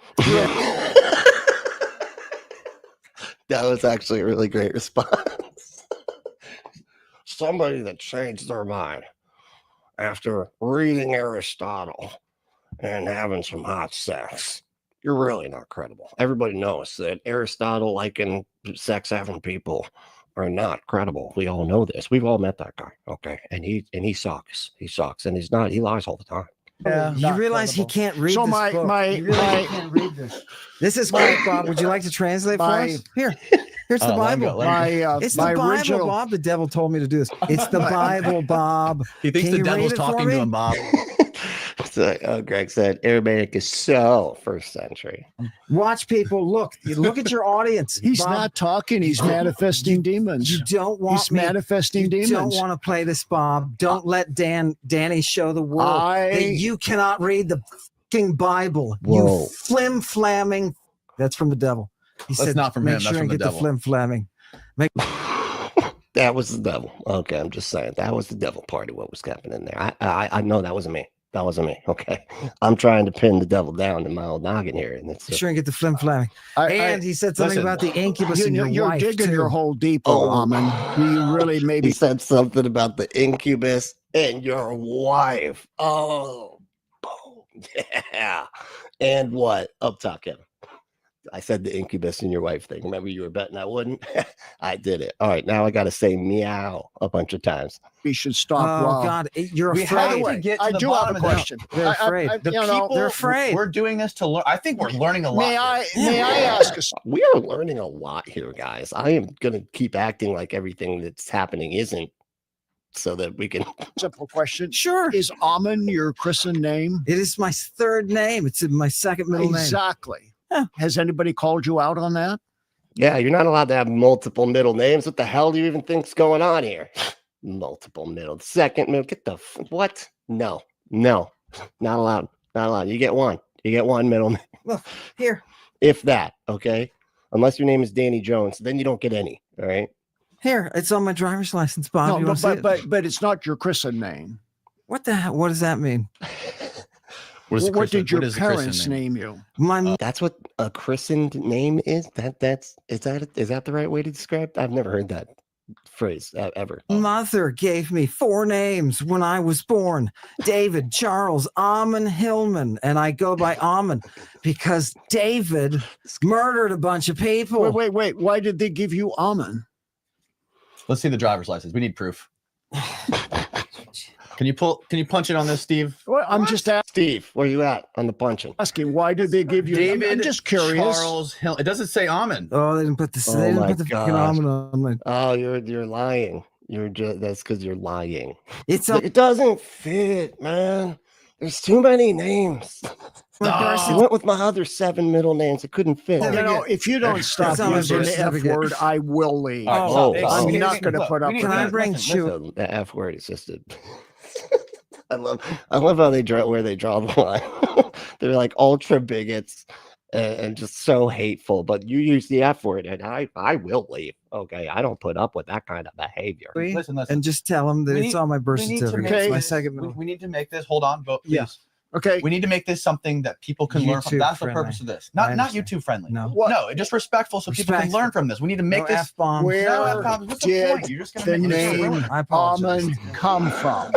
That was actually a really great response. Somebody that changed their mind after reading Aristotle and having some hot sex. You're really not credible. Everybody knows that Aristotle liking sex having people are not credible. We all know this. We've all met that guy. Okay. And he sucks. He sucks. And he lies all the time. Yeah, you realize credible. He can't read so this my, book. my, You realize my, he can't read this. This is great, Bob. Would you like to translate for us? Here's the Bible. It's the Bible, original... Bob. The devil told me to do this. It's the Bible, Bob. He thinks the devil's talking to him, Bob. So, Greg said Aramaic is so first century. Watch people. Look at your audience. He's Bob. not talking. He's manifesting demons. You don't want He's manifesting demons. You don't want to play this, Bob. Don't let Danny show the world that you cannot read the fucking Bible. Whoa. You flim-flamming. That's from the devil. He That's said, not from make him. sure That's from and the get devil. the flim-flamming. That was the devil. Okay, I'm just saying that was the devil part of what was happening there. I know that wasn't me. That wasn't me. Okay, I'm trying to pin the devil down in my old noggin here, and it's Make sure and get the flim-flamming. And he said something about the incubus in your You're wife, digging too. your hole deep, Amen. You really maybe He said something about the incubus and your wife. Oh, boom. Yeah. And what? Up top, Kevin. I said the incubus and your wife thing. Remember you were betting I wouldn't? I did it. All right. Now I got to say meow a bunch of times. we should stop. Oh, God. You're We have afraid. to get to I the do have bottom a of that. question. They're afraid. The people, they're afraid. We're doing this to learn. I think we're learning a lot. May I ask us? We are learning a lot here, guys. I am going to keep acting like everything that's happening isn't, so that we can. Simple question. Sure. Is Amen your christened name? It is my third name. It's my second middle name. Exactly. Yeah. Has anybody called you out on that? Yeah, you're not allowed to have multiple middle names. What the hell do you even think's going on here? Multiple middle, second middle. Get the what? No, not allowed. Not allowed. You get one. You get one middle. Look here. If that, okay? Unless your name is Danny Jones, then you don't get any. All right. Here, it's on my driver's license, Bob. No, You wanna see it? but it's not your christened name. What the hell? What does that mean? What did your parents name you? That's what a christened name is. Is that the right way to describe it? I've never heard that phrase ever. Mother gave me 4 names when I was born: David, Charles, Amon, Hillman, and I go by Amon because David murdered a bunch of people. Wait. Why did they give you Amon? Let's see the driver's license. We need proof. Can you punch it on this, Steve? Well, I'm just asking. Steve, where you at on the punching? Asking, why did they give you? David, I'm just curious. Charles Hill. It doesn't say Amon. Oh, they didn't put the Oh they didn't my put the fucking gosh. Amon on my. Oh, you're lying. That's because you're lying. It's a It doesn't fit, man. There's too many names. I went with my other 7 middle names. It couldn't fit. You know, if you don't stop It's on my using birth the F certificate. word, I will leave. All right, Oh, I'm not going to put up with Can I that. bring shoe? The F word is just a. I love how they draw where they draw the line. They're like ultra bigots and just so hateful. But you use the F word, and I will leave. Okay, I don't put up with that kind of behavior. Listen. And just tell them that We it's need- on my birth we need to certificate. make It's my this- second middle. We need to make this. Hold on, vote, please. Yeah. Okay. We need to make this something that people can learn from. YouTube That's the friendly. purpose of this. I Not understand. YouTube friendly. No. What? No, just respectful so people can Respectful. learn from this. We need to make No this. F-bomb. Where No F-bombs. What's the did point? You're just the gonna make this name ruin. I apologize. Amon come from?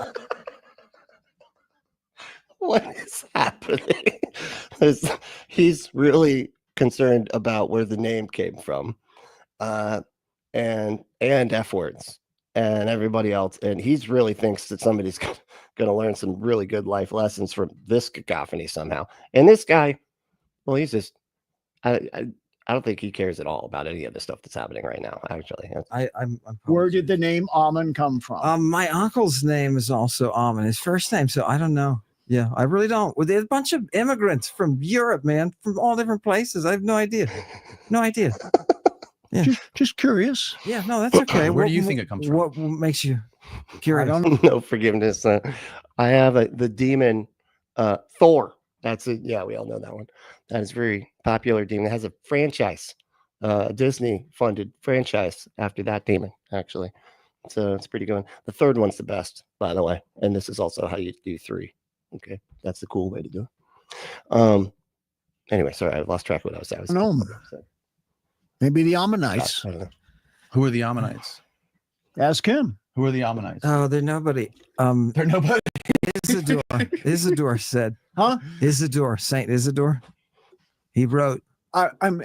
What is happening? He's really concerned about where the name came from, and F words and everybody else, and he's really thinks that somebody's going to learn some really good life lessons from this cacophony somehow. And this guy, well, he's just I don't think he cares at all about any of the stuff that's happening right now. Actually, I'm Where did the name Amon come from? my uncle's name is also Amon, his first name, so I don't know. Yeah, I really don't. Well, there's a bunch of immigrants from Europe, man, from all different places. I have no idea. No idea. Yeah. Just curious. Yeah, no, that's okay. Where do you think it comes from? What makes you curious? I don't no forgiveness. I have the demon Thor. That's it. Yeah, we all know that one. That is very popular demon. It has a franchise, Disney funded franchise after that demon, actually. So it's pretty good. The third one's the best, by the way. And this is also how you do 3. Okay, that's the cool way to do it. Anyway, sorry, I lost track of what I was saying. know. Maybe the Ammonites. I don't know. Who are the Ammonites? Ask him. Who are the Ammonites? Oh, they're nobody. They're nobody. Isidore said. Huh? Isidore, Saint Isidore. He wrote. I'm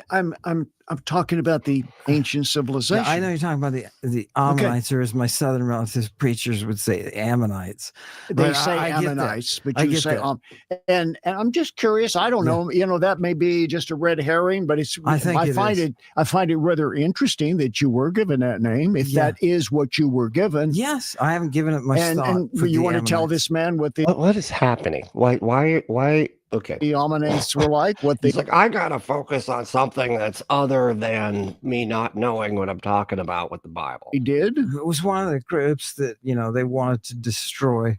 talking about the ancient civilization. Yeah, I know you're talking about the Ammonites, or as my southern relatives preachers would say, the Ammonites. They But say I get that. Ammonites, but I you get say that. and I'm just curious. I don't know. You know, that may be just a red herring, but it's. I think it find is. it. I find it rather interesting that you were given that name, if Yeah. that is what you were given. Yes, I haven't given it much thought. And for you the want to tell Ammonites. this man what the What is happening? Why? Okay. Ammonites were like? What they He's like, I gotta focus on something that's other than me not knowing what I'm talking about with the Bible. did? It was one of the groups that they wanted to destroy.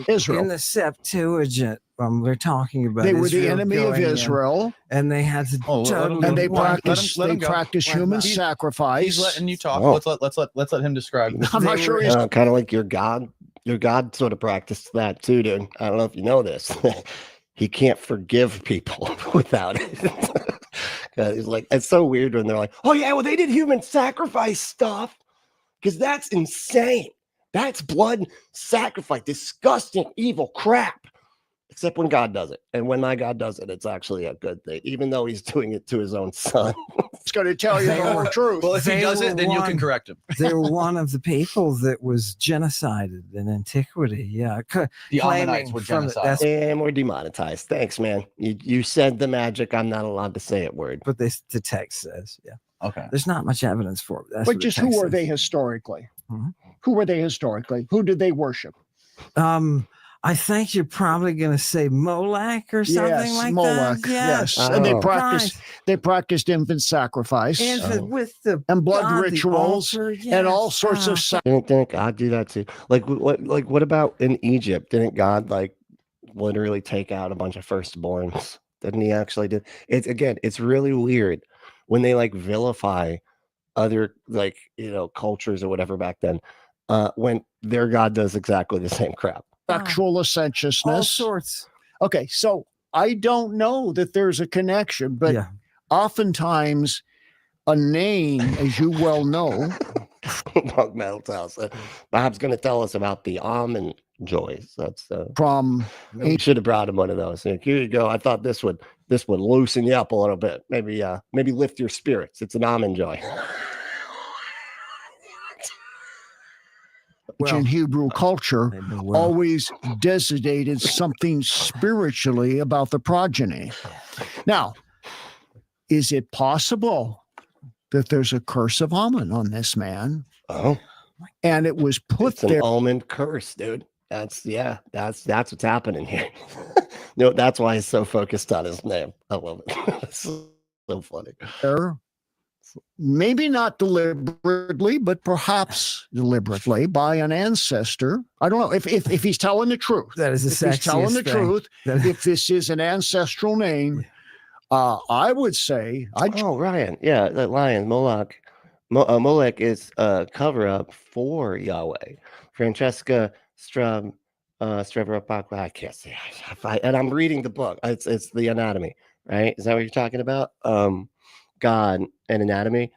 Israel. In the Septuagint, they're talking about They were the Israel enemy of going in, Israel, and they had to Oh, let 'em totally go. and they Let him- practiced. let him They go. practiced Why human not? sacrifice. He's letting you talk. Oh. Let's let him describe. I'm not They sure were- he's Kind of like your God. Your God sort of practiced that too, dude. I don't know if you know this. He can't forgive people without it. He's like, it's so weird when they're like, oh yeah, well they did human sacrifice stuff because that's insane. That's blood sacrifice, disgusting, evil crap. Except when God does it, and when my God does it, it's actually a good thing, even though He's doing it to His own Son. going to tell you the whole truth. Well, if he They does were it, then you can one- correct him. they were one of the people that was genocided in antiquity. Yeah, The claiming Ammonites were from the- genocide. that's And we're demonetized. Thanks, man. You said the magic. I'm not allowed to say it. Word. what the text says. Yeah, Okay. there's not much evidence for it. That's But what the just who text were they says. historically? Mhm. Who were they historically? Who did they worship? I think you're probably going to say Moloch or something Yes, like Moloch. that. Yes, Oh. and Right. they practiced infant sacrifice Infant with the and blood God, the rituals altar, and all yes, sorts of Didn't God do that too? Like what about in Egypt? Didn't God like literally take out a bunch of firstborns. Didn't he actually do? It's really weird when they like vilify other like cultures or whatever back then, when their God does exactly the same crap. Sexual all licentiousness. sorts. Okay, so I don't know that there's a connection, but Yeah. oftentimes a name, as you well know, Bug Metal tells us. Bob's going to tell us about the almond joys. That's from we should have brought him one of those. Like, here you go. I thought this would loosen you up a little bit. Maybe lift your spirits. It's an almond joy. which in Hebrew culture always designated something spiritually about the progeny. Now, is it possible that there's a curse of almond on this man? Oh, and it was put it's there. An almond curse, dude. That's what's happening here. That's why he's so focused on his name. I love it. It's so funny. Maybe not deliberately, but perhaps deliberately by an ancestor. I don't know if he's telling the truth. That is the if he's telling the truth. If this is an ancestral name, I would say. Ryan, yeah, that lion Moloch. Molech is a cover up for Yahweh. Francesca Strevropakwa. I can't say. And I'm reading the book. It's the anatomy, right? Is that what you're talking about? God and anatomy.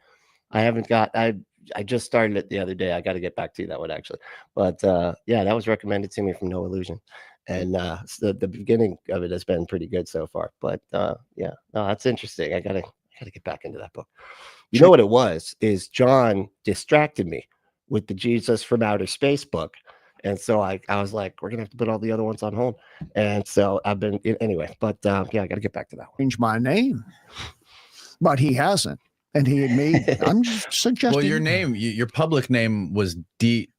I just started it the other day. I got to get back to that one actually. But yeah, that was recommended to me from No Illusion. And the beginning of it has been pretty good so far. But yeah, no, that's interesting. I gotta get back into that book. You know what it was? Is John distracted me with the Jesus from Outer Space book. And so I was like, we're gonna have to put all the other ones on hold. And so I've been anyway. But yeah, I got to get back to that one. Change my name. But he hasn't. And he had made, I'm just suggesting. Well, your name, your public name was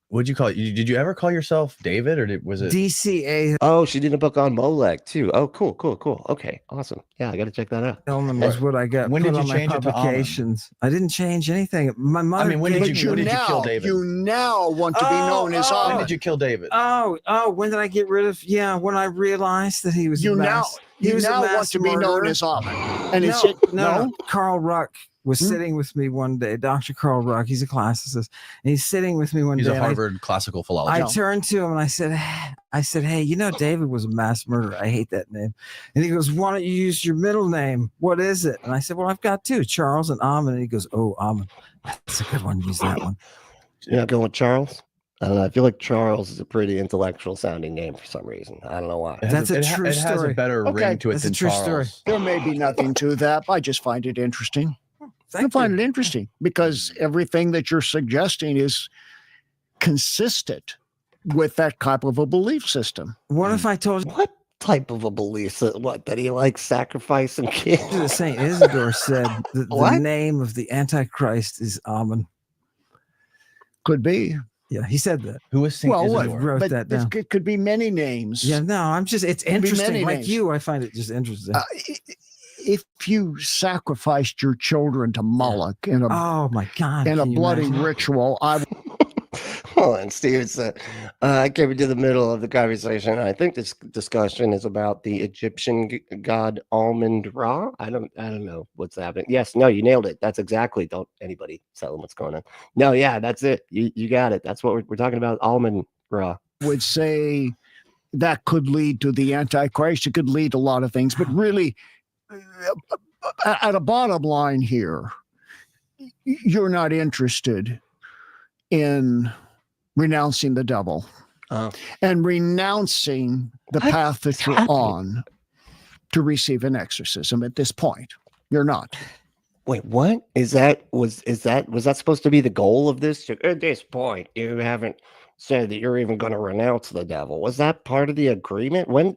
what'd you call it? Did you ever call yourself David or was it? DCA. Oh, she did a book on Molech too. Oh, cool. Okay, awesome. Yeah, I got to check that out. Hellman was what I got. When did you on change my it to publications? I didn't change anything. My mother. I mean, when did you kill David? You now want to be known as When did you kill David? When did I get rid of? Yeah, when I realized that he was. You now want to be known as Ahmed. And is it no? Carl Ruck was sitting with me one day. Dr. Carl Ruck, he's a classicist, and he's sitting with me one day. He's a Harvard classical philology. I turned to him and I said, hey, David was a mass murderer. I hate that name. And he goes, why don't you use your middle name? What is it? And I said, well, I've got two, Charles and Ahmed. And he goes, oh, Ahmed. That's a good one. Use that one. You're not going with Charles? I don't know. I feel like Charles is a pretty intellectual sounding name for some reason. I don't know why. That's a true story. It has a better ring to it than true Charles. Story. There may be nothing to that. I just find it interesting. I find it interesting because everything that you're suggesting is consistent with that type of a belief system. What if I told you? What type of a belief? What, that he likes sacrificing kids? St. Isidore said that the name of the Antichrist is Amen. Could be. Yeah, he said that. Who is St. Isidore? Wrote that down. It could be many names. Yeah, no, it's interesting. Like names. you, I find it just interesting. If you sacrificed your children to Moloch in a bloody ritual, Hold on, Steve said, I came into the middle of the conversation. I think this discussion is about the Egyptian god Almond Ra. I don't know what's happening. Yes, no, you nailed it. That's exactly. Don't anybody tell them what's going on. No, yeah, that's it. You got it. That's what we're talking about. Almond Ra. Would say that could lead to the Antichrist. It could lead to a lot of things, but really, at a bottom line here, you're not interested in renouncing the devil and renouncing the path that you're on to receive an exorcism at this point. You're not. Wait, what is that? Was that supposed to be the goal of this? At this point, you haven't said that you're even going to renounce the devil. Was that part of the agreement? When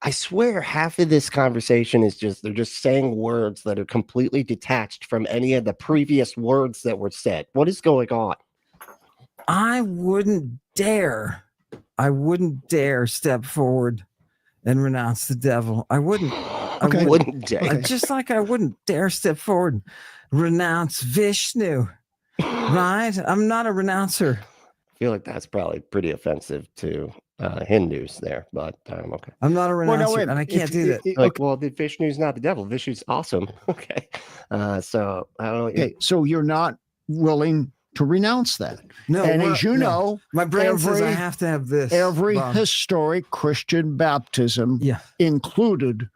I swear half of this conversation is they're just saying words that are completely detached from any of the previous words that were said. What is going on? I wouldn't dare step forward and renounce the devil. I wouldn't. Okay. I wouldn't dare. Just like I wouldn't dare step forward and renounce Vishnu. Right? I'm not a renouncer. I feel like that's probably pretty offensive to Hindus there, but okay. I'm not a Well, renouncer, wait, and I can't do that. Like, well, the Vishnu's not the devil. Vishnu's awesome. Okay. So I don't know. Okay, so you're not willing to renounce that. No, And we're- as you no. know, My brain says I every- have to have this. every Bob. historic Christian baptism Yeah, included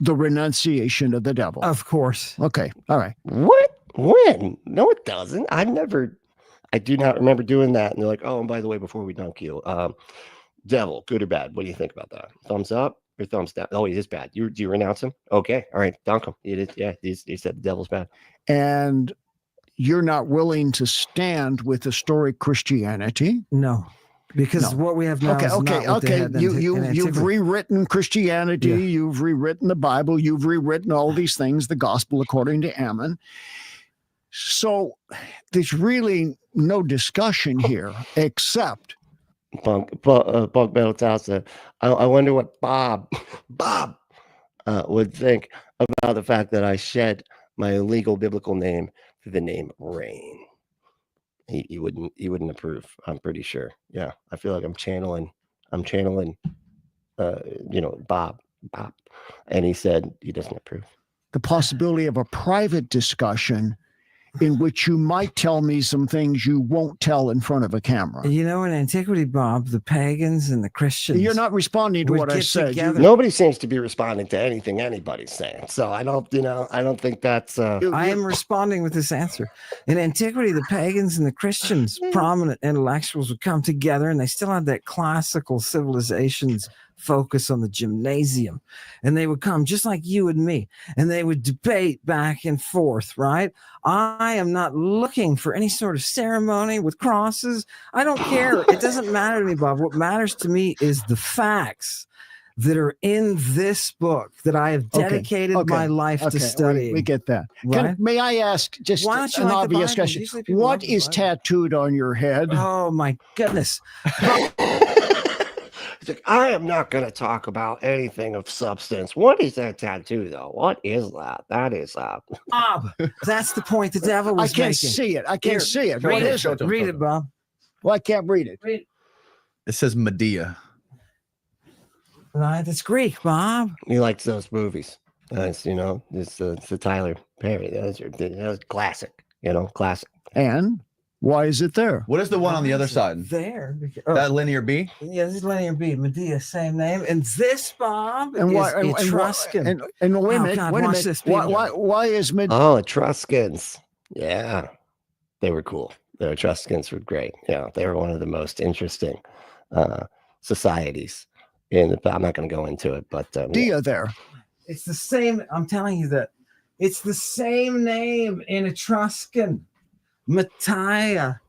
the renunciation of the devil. of course. Okay, all right. What? When? No, it doesn't. I do not remember doing that. And they're like, oh, and by the way, before we dunk you, devil, good or bad? What do you think about that? Thumbs up or thumbs down? Oh, he is bad. Do you renounce him? Okay, all right, dunk him. It is, yeah, he said the devil's bad. And you're not willing to stand with historic Christianity. No, because No. what we have now Okay, is okay, not what they okay. had in You've antiquity. rewritten Christianity. Yeah. You've rewritten the Bible. You've rewritten all these things, the gospel according to Ammon. So there's really no discussion here except Bunk Metal Town said, I wonder what Bob would think about the fact that I shed my illegal biblical name for the name Rain. He wouldn't approve. I'm pretty sure. Yeah, I feel like I'm channeling Bob, and he said he doesn't approve. the possibility of a private discussion in which you might tell me some things you won't tell in front of a camera. You know, in antiquity, Bob, the pagans and the Christians. You're not responding to would what I get said. together. Nobody seems to be responding to anything anybody's saying. So I don't think that's I am responding with this answer. In antiquity, the pagans and the Christians, prominent intellectuals, would come together, and they still had that classical civilization's focus on the gymnasium. And they would come just like you and me, and they would debate back and forth, right? I am not looking for any sort of ceremony with crosses. I don't care. It doesn't matter to me, Bob. What matters to me is the facts that are in this book that I have dedicated my life to studying. We get that. Right? May I ask just Why don't you an like the obvious Bible? question? Usually people love What the is Bible. tattooed on your head? Oh my goodness. He's like, I am not going to talk about anything of substance. What is that tattoo, though? What is that? That is Bob, that's the point the devil I was can't making. see it. I can't Here, see it. Read What it. is it? Read it, Bob. Well, I can't read it. Read it. It says Medea. Right, that's Greek, Bob. He likes those movies. It's the Tyler Perry. That's classic. Classic. And why is it there? What is the one on the Why other is it side? There. That linear B? Yeah, this is linear B. Medea, same name. And this, Bob, And is why? Etruscan. And wait a Oh, minute. God, wait a watch minute. this, Why? people. Why is mid? Oh, Etruscans. Yeah, they were cool. The Etruscans were great. Yeah, they were one of the most interesting societies. I'm not going to go into it, but Dia there. It's the same. I'm telling you that it's the same name in Etruscan. Matia.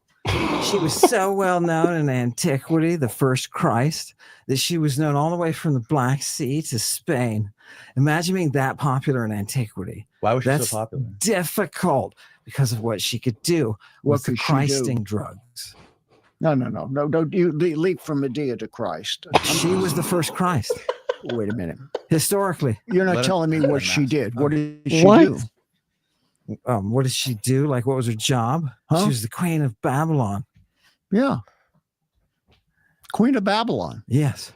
She was so well known in antiquity, the first Christ, that she was known all the way from the Black Sea to Spain. Imagine being that popular in antiquity. Why was she That's so popular? difficult because of what she could do What with the could she do? Christing drugs. No. You leap from Medea to Christ. She was the first Christ, Wait a minute. historically. You're not Let her- telling me let what her she ask. did. What did she What? do? What did she do? Like, what was her job? Huh? She was the queen of Babylon. Yeah. Queen of Babylon. Yes.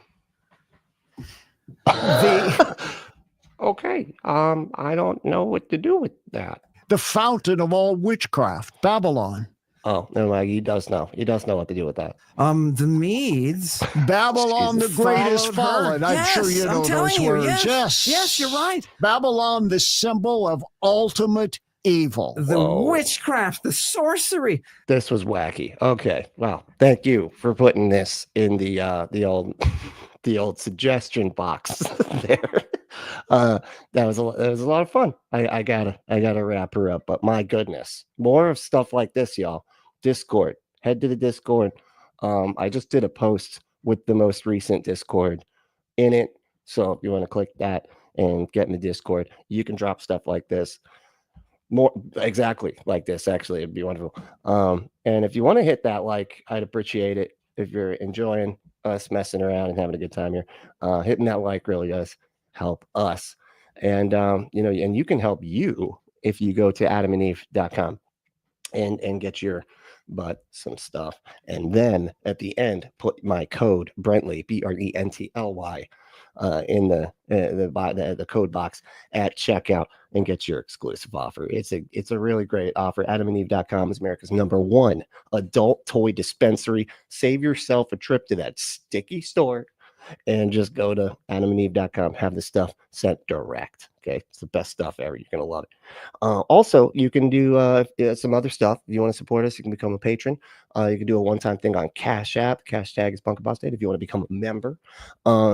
okay. I don't know what to do with that. The fountain of all witchcraft, Babylon. Oh, never mind. He does know. He does know what to do with that. The Medes. Babylon, the greatest followed her. fallen. I'm sure Yes, you I'm know telling those you, words. Yes, you're right. Babylon, the symbol of ultimate evil. The Whoa. witchcraft, the sorcery. This was wacky. Okay. Well, thank you for putting this in the old suggestion box there. That was a lot of fun. I gotta wrap her up. But my goodness, more of stuff like this, y'all. Discord. Head to the Discord. I just did a post with the most recent Discord in it. So if you want to click that and get in the Discord, you can drop stuff like this. More exactly like this, actually, it'd be wonderful. And if you want to hit that like, I'd appreciate it. If you're enjoying us messing around and having a good time here, hitting that like really does help us. And and you can help you if you go to adamandeve.com and get your but some stuff. And then at the end, put my code Brently, BRENTLY, in the code box at checkout and get your exclusive offer. It's a really great offer. AdamandEve.com is America's #1 adult toy dispensary. Save yourself a trip to that sticky store and just go to AdamandEve.com. Have the stuff sent direct. Okay, it's the best stuff ever. You're gonna love it. Also, you can do some other stuff. If you want to support us, you can become a patron. You can do a one-time thing on Cash App. Cash tag is Apostate. If you want to become a member,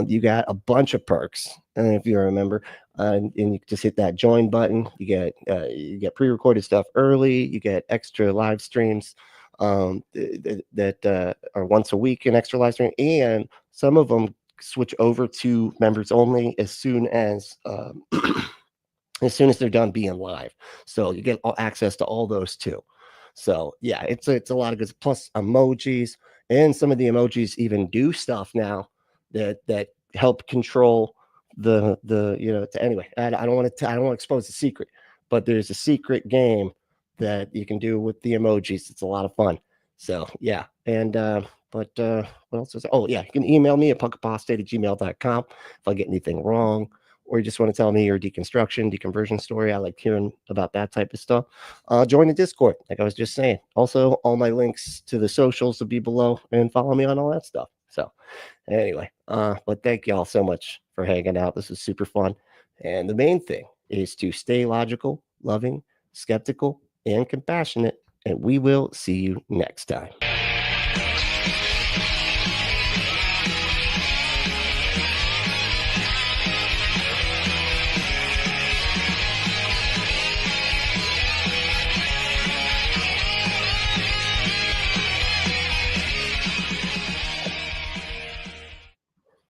you got a bunch of perks. And if you're a member, and you just hit that join button, you get pre-recorded stuff early. You get extra live streams that are once a week, an extra live stream, and some of them switch over to members only as soon as they're done being live. So you get access to all those too. So yeah, it's a lot of good, plus emojis, and some of the emojis even do stuff now that help control the anyway, I don't want to expose the secret, but there's a secret game that you can do with the emojis. It's a lot of fun. So yeah, and what else is there? Oh yeah, you can email me at punkapostate@gmail.com if I get anything wrong, or you just want to tell me your deconversion story. I like hearing about that type of stuff. Join the Discord, like I was just saying. Also, all my links to the socials will be below, and follow me on all that stuff. So anyway, but thank y'all so much for hanging out. This is super fun. And the main thing is to stay logical, loving, skeptical, and compassionate. And we will see you next time.